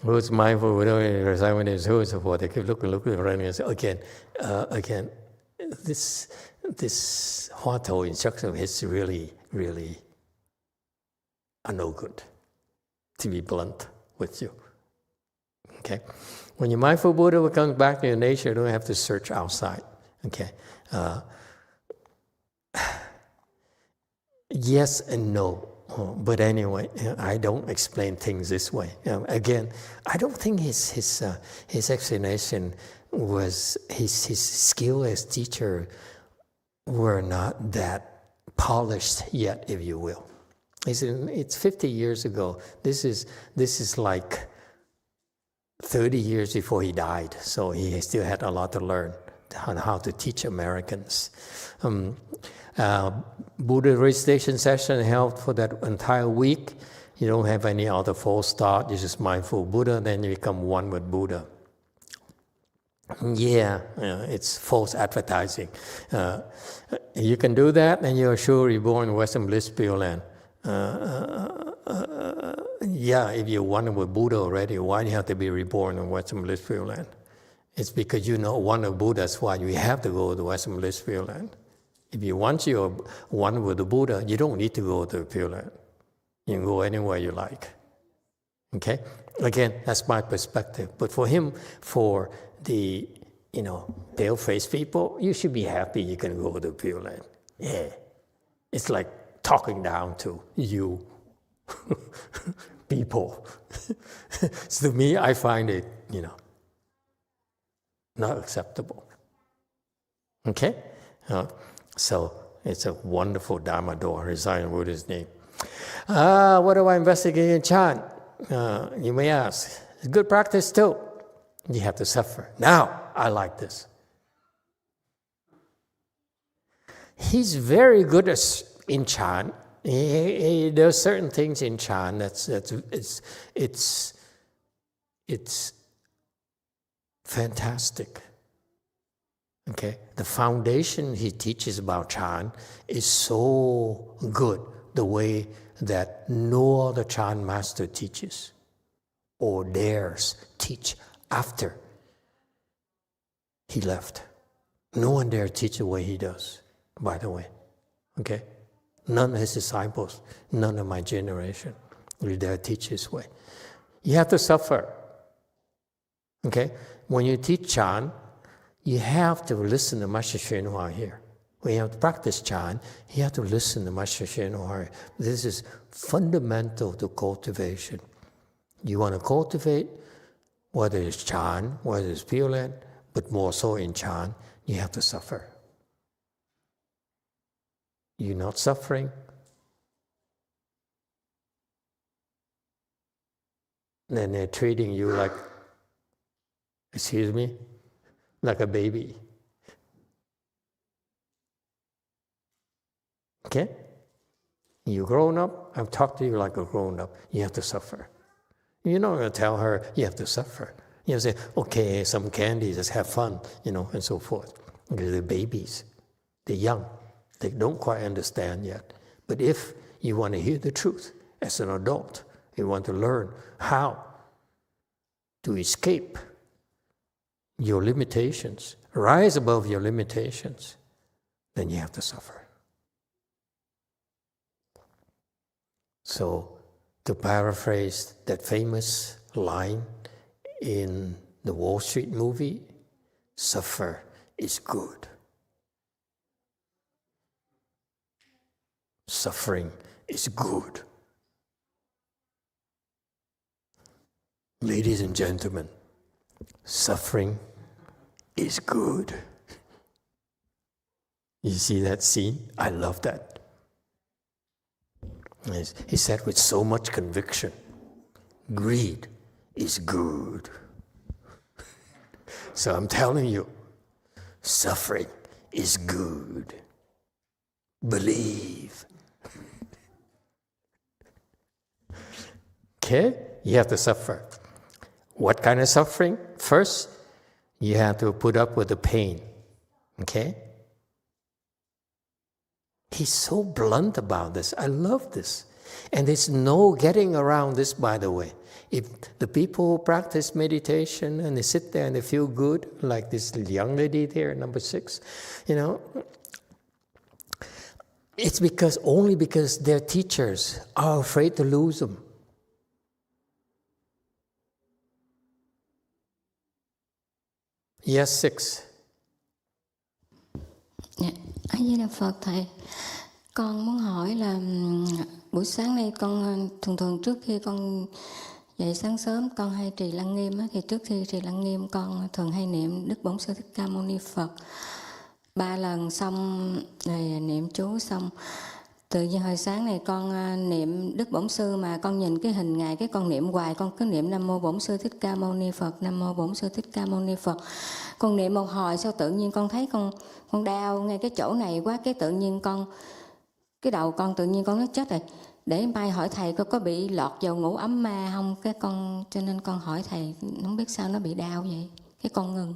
Who's mindful, reciting is who is what they keep looking around and say, again, this Huatou instruction is really, really no good, to be blunt with you. Okay? When you're mindful Buddha will come back to your nature, you don't have to search outside. Okay? Yes and no. But anyway, I don't explain things this way. Again, I don't think his explanation was, his skill as teacher were not that polished yet, if you will. It's 50 years ago. This is like 30 years before he died, so he still had a lot to learn on how to teach Americans. Buddha recitation session held for that entire week. You don't have any other false thought. You're just mindful Buddha, then you become one with Buddha. Yeah, it's false advertising. You can do that, and you're sure you're born in Western Bliss Pure Land. Yeah, if you're one with Buddha already, why do you have to be reborn in Western Bliss Pure Land? It's because you know one of Buddha, that's why you have to go to Western Bliss Pure Land. If you want you're one with the Buddha, you don't need to go to the Pure Land. You can go anywhere you like. Okay? Again, that's my perspective. But for him, for the, pale-faced people, you should be happy you can go to the Pure Land. Yeah. It's like talking down to you people. So to me, I find it, not acceptable. Okay? So it's a wonderful Dharma door, reciting Buddha's name. What do I investigate in chant? You may ask. It's good practice too. You have to suffer. Now, I like this. He's very good in chant. There are certain things in chant it's fantastic. Okay, the foundation he teaches about chant is so good, the way that no other chant master teaches or dares teach after he left. No one dare teach the way he does, by the way. Okay? None of his disciples, none of my generation will dare teach his way. You have to suffer. Okay? When you teach chant, you have to listen to Master Hsuan here. When you have to practice chant, you have to listen to Master Hsuan. This is fundamental to cultivation. You want to cultivate, whether it's chant, whether it's Pure Land, but more so in chant, you have to suffer. You're not suffering, then they're treating you like, like a baby. Okay? You're grown up, I've talked to you like a grown up. You have to suffer. You're not going to tell her you have to suffer. You say, okay, some candy, just have fun, and so forth. Because they're babies. They're young. They don't quite understand yet. But if you want to hear the truth as an adult, you want to learn how to escape your limitations, rise above your limitations, then you have to suffer. So, to paraphrase that famous line in the Wall Street movie, suffer is good. Suffering is good. Ladies and gentlemen, suffering is good. You see that scene? I love that. He said with so much conviction, greed is good. So I'm telling you, suffering is good. Believe. Okay? You have to suffer. What kind of suffering? First, you have to put up with the pain. Okay? He's so blunt about this. I love this. And there's no getting around this, by the way. If the people who practice meditation and they sit there and they feel good, like this young lady there, number 6, it's only because their teachers are afraid to lose them. Yes, 6. A Di Đà Phật thầy, con muốn hỏi là buổi sáng nay con thường trước khi con dậy sáng sớm con hay trì lăng nghiêm á, thì trước khi trì lăng nghiêm con thường hay niệm Đức Bổn Sư Thích Ca Mâu Ni Phật 3 lần, xong rồi niệm chú xong tự nhiên hồi sáng này con niệm Đức Bổn Sư mà con nhìn cái hình ngài cái con niệm hoài, con cứ niệm Nam Mô Bổn Sư Thích Ca Mâu Ni Phật, Nam Mô Bổn Sư Thích Ca Mâu Ni Phật. Con niệm một hồi sau tự nhiên con thấy con đau ngay cái chỗ này quá, cái tự nhiên cái đầu con tự nhiên con nói chết rồi, để mai hỏi thầy có bị lọt vào ngũ ấm ma không, cho nên con hỏi thầy không biết sao nó bị đau vậy, cái con ngừng.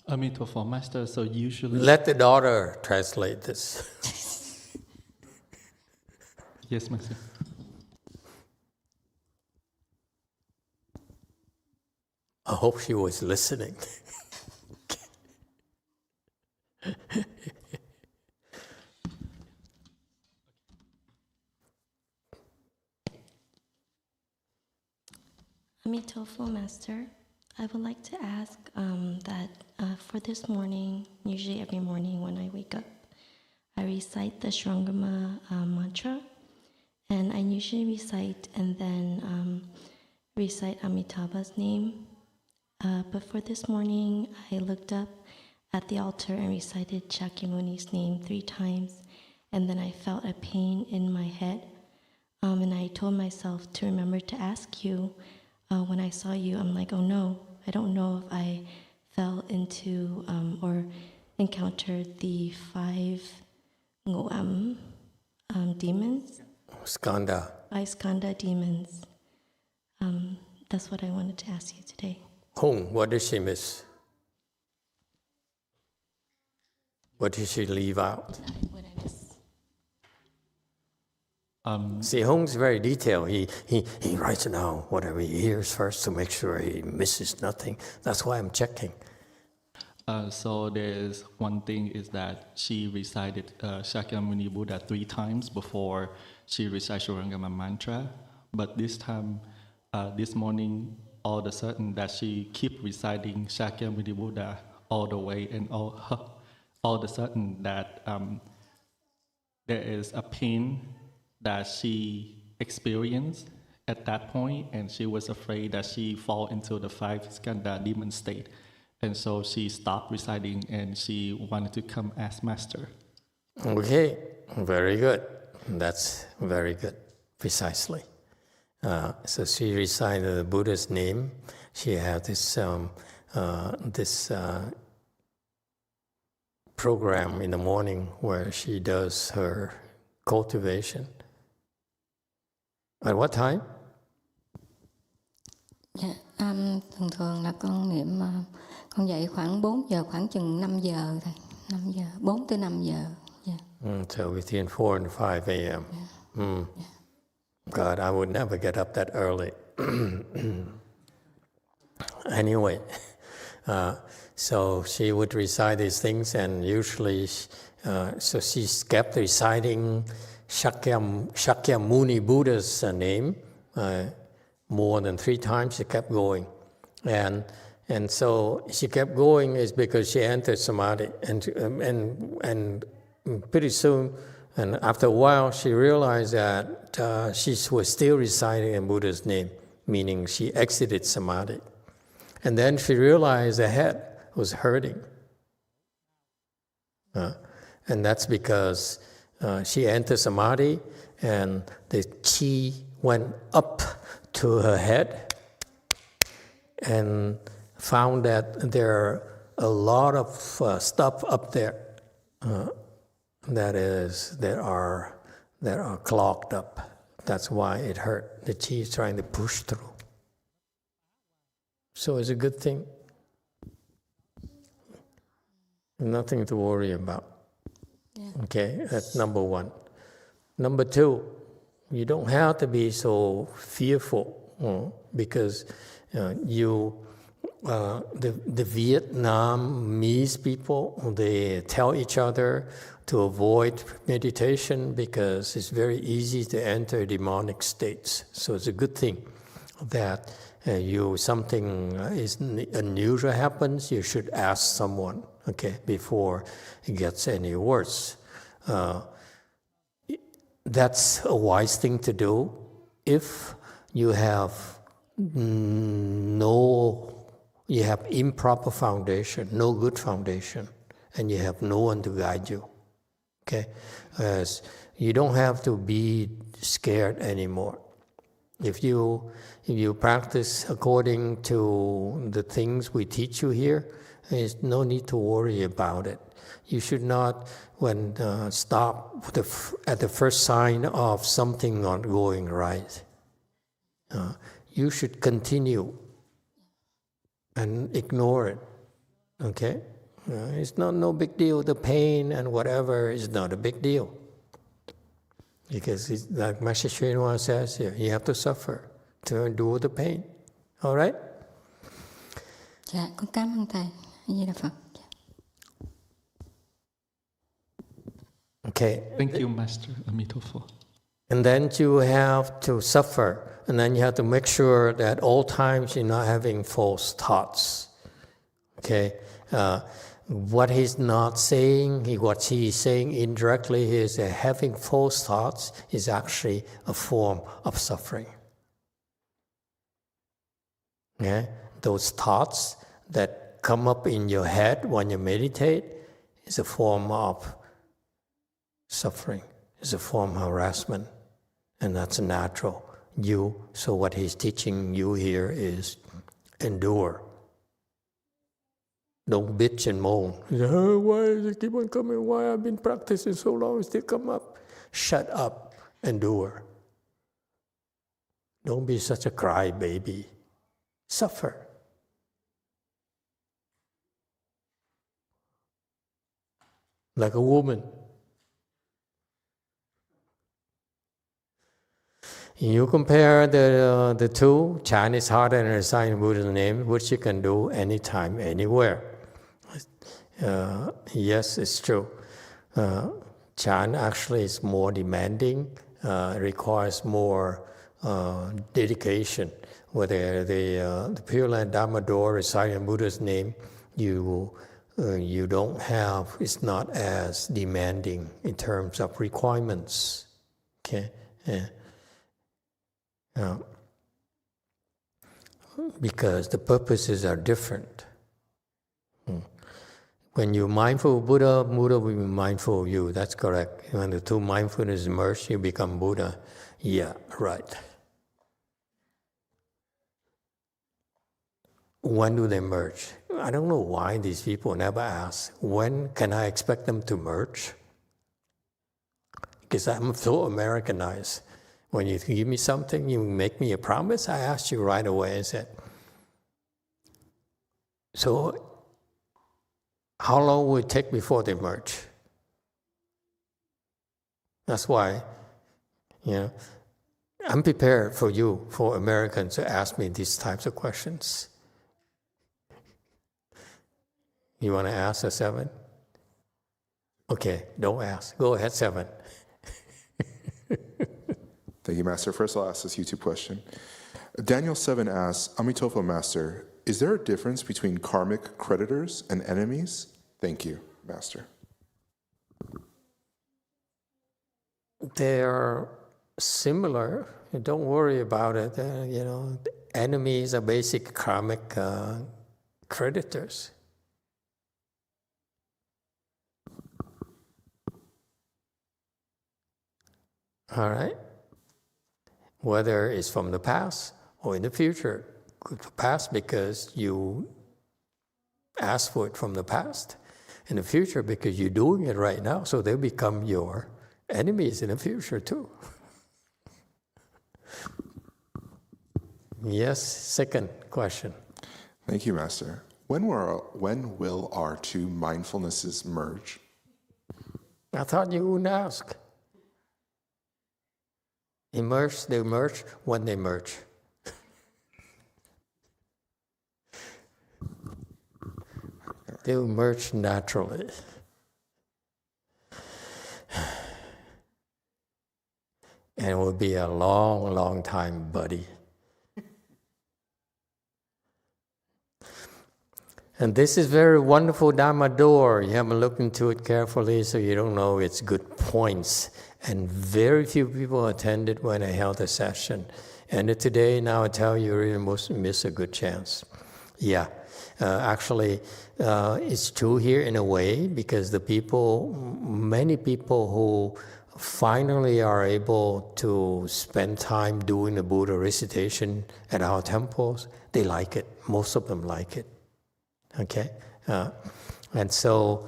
Amitabha Master, so usually... Let the daughter translate this. Yes, Master. I hope she was listening. Amitabha Master, I would like to ask that for this morning, usually every morning when I wake up, I recite the Shrangama mantra, and I usually recite and then recite Amitabha's name. But for this morning, I looked up at the altar and recited Shakyamuni's name 3 times, and then I felt a pain in my head, and I told myself to remember to ask you. When I saw you, I'm like, oh no, I don't know if I fell into or encountered the 5 Ngoam demons. Skanda. 5 Skanda demons. That's what I wanted to ask you today. Hong, what did she miss? What did she leave out? What I miss? See, Hong's very detailed. He writes down whatever he hears first to make sure he misses nothing. That's why I'm checking. So there's one thing is that she recited Shakyamuni Buddha 3 times before she recited Shurangama mantra. But this time, this morning, all of a sudden that she keep reciting Shakyamuni Buddha all the way, and all of a sudden that there is a pain that she experienced at that point, and she was afraid that she fall into the 5 Skanda demon state. And so she stopped reciting and she wanted to come as master. Okay, very good. That's very good, precisely. So she recited the Buddha's name. She had this program in the morning where she does her cultivation. At what time? Dạ, thường là con niệm, con dậy khoảng 4 giờ, khoảng chừng 5 giờ thôi, 5 giờ, 4 tới 5 giờ. Yeah. So between 4 and 5 a.m. Yeah. God, I would never get up that early. Anyway, so she would recite these things, and usually, so she kept reciting Shakyamuni Buddha's name more than 3 times. She kept going, and And so she kept going is because she entered samadhi, and pretty soon, and after a while, she realized that she was still reciting in Buddha's name, meaning she exited samadhi. And then she realized the head was hurting. And that's because she entered samadhi and the chi went up to her head and found that there are a lot of stuff up there that are clogged up. That's why it hurt. The chi is trying to push through. So it's a good thing. Nothing to worry about. Yeah. Okay, that's number one. Number two, you don't have to be so fearful because the Vietnamese people, they tell each other to avoid meditation because it's very easy to enter demonic states. So it's a good thing that something is unusual happens, you should ask someone, okay, before it gets any worse. That's a wise thing to do if you have improper foundation, no good foundation, and you have no one to guide you. Okay, you don't have to be scared anymore. If you practice according to the things we teach you here, there's no need to worry about it. You should not stop at the first sign of something not going right. You should continue and ignore it. Okay, it's no big deal. The pain and whatever is not a big deal. Because it's like Master Srinivas says here, you have to suffer to endure the pain. All right? Dạ, con cảm ơn thầy. A Di Đà Phật. Okay. Thank you, Master Amitofo. And then you have to suffer, and then you have to make sure that all times you're not having false thoughts. Okay? What he's not saying, what he is saying indirectly is that having false thoughts is actually a form of suffering. Okay? Those thoughts that come up in your head when you meditate is a form of suffering, is a form of harassment, and that's natural. So what he's teaching you here is endure. Don't bitch and moan. Oh, why does it keep on coming? Why I've been practicing so long, it still come up? Shut up, endure. Don't be such a crybaby. Suffer. Like a woman. You compare the two, chant is harder than reciting Buddha's name, which you can do anytime, anywhere. Yes, it's true. Chant actually is more demanding, requires more dedication. Whether the Pure Land Dharma door reciting Buddha's name, you don't have, it's not as demanding in terms of requirements. Okay. Because the purposes are different. When you're mindful of Buddha, Buddha will be mindful of you. That's correct. When the two mindfulness merge, you become Buddha. Yeah, right. When do they merge? I don't know why these people never ask. When can I expect them to merge? Because I'm so Americanized. When you give me something, you make me a promise, I ask you right away. I said, so how long will it take before they merge? That's why, I'm prepared for you, for Americans, to ask me these types of questions. You want to ask a 7? Okay, don't ask. Go ahead, 7. Thank you, Master. First, I'll ask this YouTube question. Daniel 7 asks, Amitofo Master, is there a difference between karmic creditors and enemies? Thank you, Master. They're similar. Don't worry about it. Enemies are basic karmic creditors. All right? Whether it's from the past or in the future. The past because you asked for it from the past. In the future because you're doing it right now, so they become your enemies in the future too. Yes, second question. Thank you, Master. When will our two mindfulnesses merge? I thought you wouldn't ask. They merge when they merge. They will merge naturally. And it will be a long, long time, buddy. And this is very wonderful Dharma door. You haven't looked into it carefully, so you don't know its good points. And very few people attended when I held a session. And today, now I tell you, you really miss a good chance. Yeah, actually, it's true here in a way, because many people who finally are able to spend time doing the Buddha recitation at our temples, they like it. Most of them like it. Okay, and so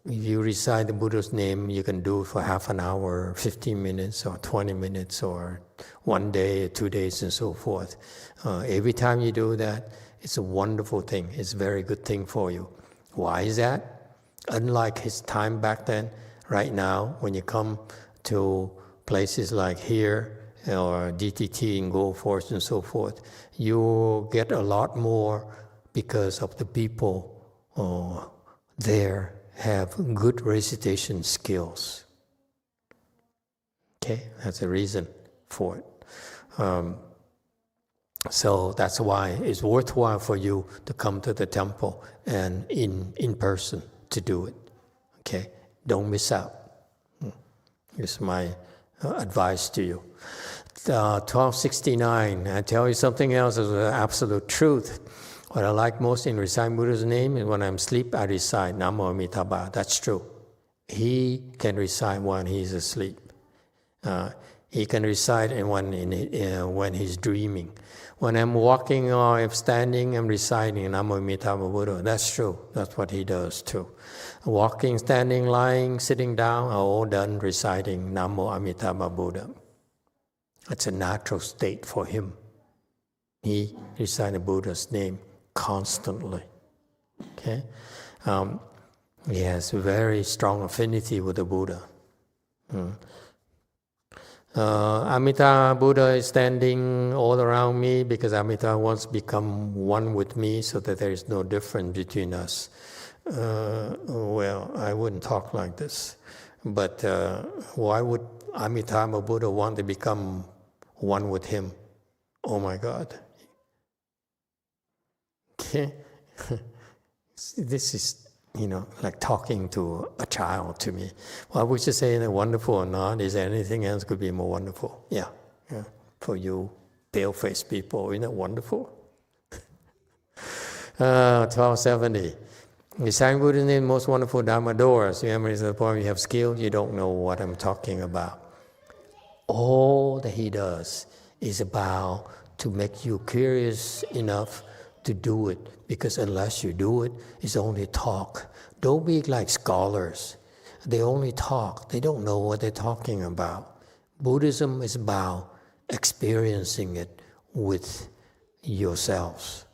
if you recite the Buddha's name, you can do it for half an hour, 15 minutes, or 20 minutes, or 1 day, 2 days, and so forth. Every time you do that, it's a wonderful thing. It's a very good thing for you. Why is that? Unlike his time back then, right now, when you come to places like here, or DTT and Gold Force and so forth, you get a lot more because of the people there have good recitation skills. Okay, that's the reason for it. So that's why it's worthwhile for you to come to the temple and in person to do it. Okay, don't miss out. It's my advice to you. 1269, I tell you something else is the absolute truth. What I like most in reciting Buddha's name is when I'm asleep, I recite Namo Amitabha. That's true. He can recite when he's asleep. He can recite when he's dreaming. When I'm walking or I'm standing, I'm reciting Namo Amitabha Buddha. That's true. That's what he does too. Walking, standing, lying, sitting down, are all done reciting Namo Amitabha Buddha. It's a natural state for him. He recited Buddha's name constantly. Okay, he has very strong affinity with the Buddha. Amitabha Buddha is standing all around me because Amitabha wants to become one with me, so that there is no difference between us. Well, I wouldn't talk like this, but why would Amitabha Buddha want to become one with him? Oh my God. Okay. This is, like talking to a child to me. Why would you say that wonderful or not? Is there anything else could be more wonderful? Yeah. For you pale-faced people, isn't it wonderful? 1270. Reciting Buddha's name, most wonderful Dharma doors. Remember, at the point you have skill, you don't know what I'm talking about. All that he does is about to make you curious enough to do it, because unless you do it, it's only talk. Don't be like scholars. They only talk. They don't know what they're talking about. Buddhism is about experiencing it with yourselves.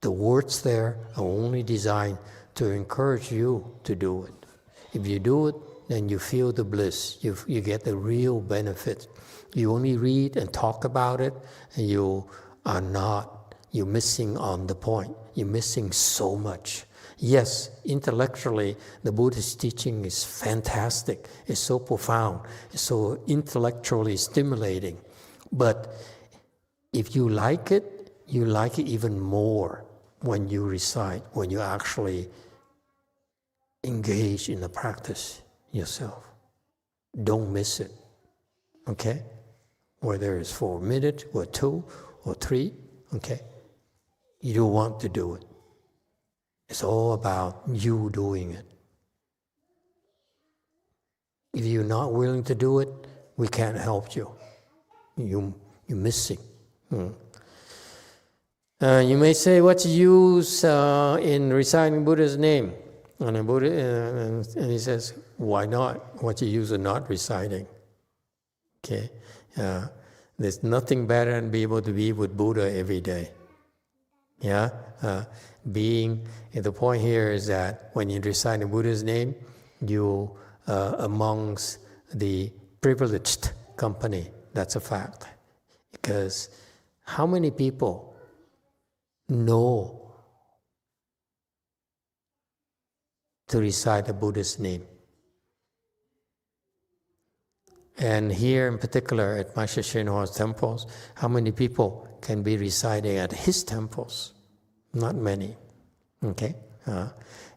The words there are only designed to encourage you to do it. If you do it, then you feel the bliss. You get the real benefit. You only read and talk about it, and you're missing on the point. You're missing so much. Yes, intellectually, the Buddhist teaching is fantastic. It's so profound. It's so intellectually stimulating. But if you like it even more when you recite, when you actually engage in the practice yourself. Don't miss it, okay? Whether it's for a minute or 2 or 3, okay? You don't want to do it. It's all about you doing it. If you're not willing to do it, we can't help you. You're missing. You may say, what's the use in reciting Buddha's name? And he says, why not? What's the use of not reciting? Okay, there's nothing better than be able to be with Buddha every day. Yeah, the point here is that when you recite Buddha's name, you amongst the privileged company. That's a fact. Because how many people know to recite the Buddha's name? And here in particular at Master Hsuan-Hua's temples, how many people can be reciting at his temples? Not many. Okay?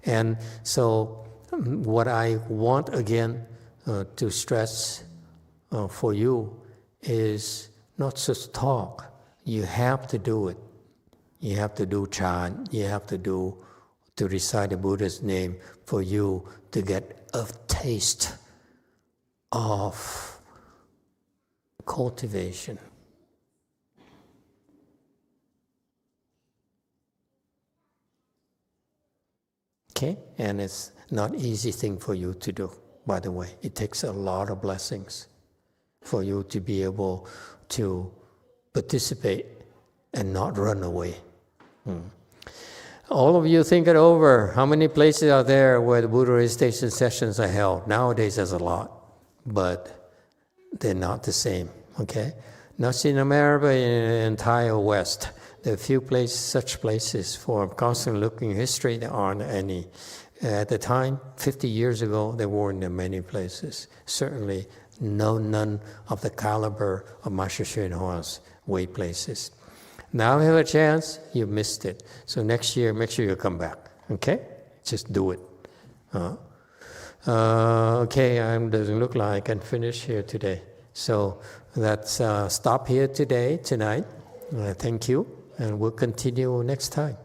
And so what I want again to stress for you is not just talk. You have to do it. You have to do chant. You have to recite the Buddha's name for you to get a taste of cultivation. Okay? And it's not an easy thing for you to do, by the way. It takes a lot of blessings for you to be able to participate and not run away. All of you think it over. How many places are there where the Buddha recitation sessions are held? Nowadays there's a lot, but they're not the same, okay? Not in America, in the entire West. There are few such places. For constantly looking at history, there aren't any. At the time, 50 years ago, there weren't many places. Certainly none of the caliber of Master Hsuan-Hua's way places. Now you have a chance, you missed it. So next year, make sure you come back, okay? Just do it. Okay, it doesn't look like I can finish here today. So let's stop here tonight. Thank you, and we'll continue next time.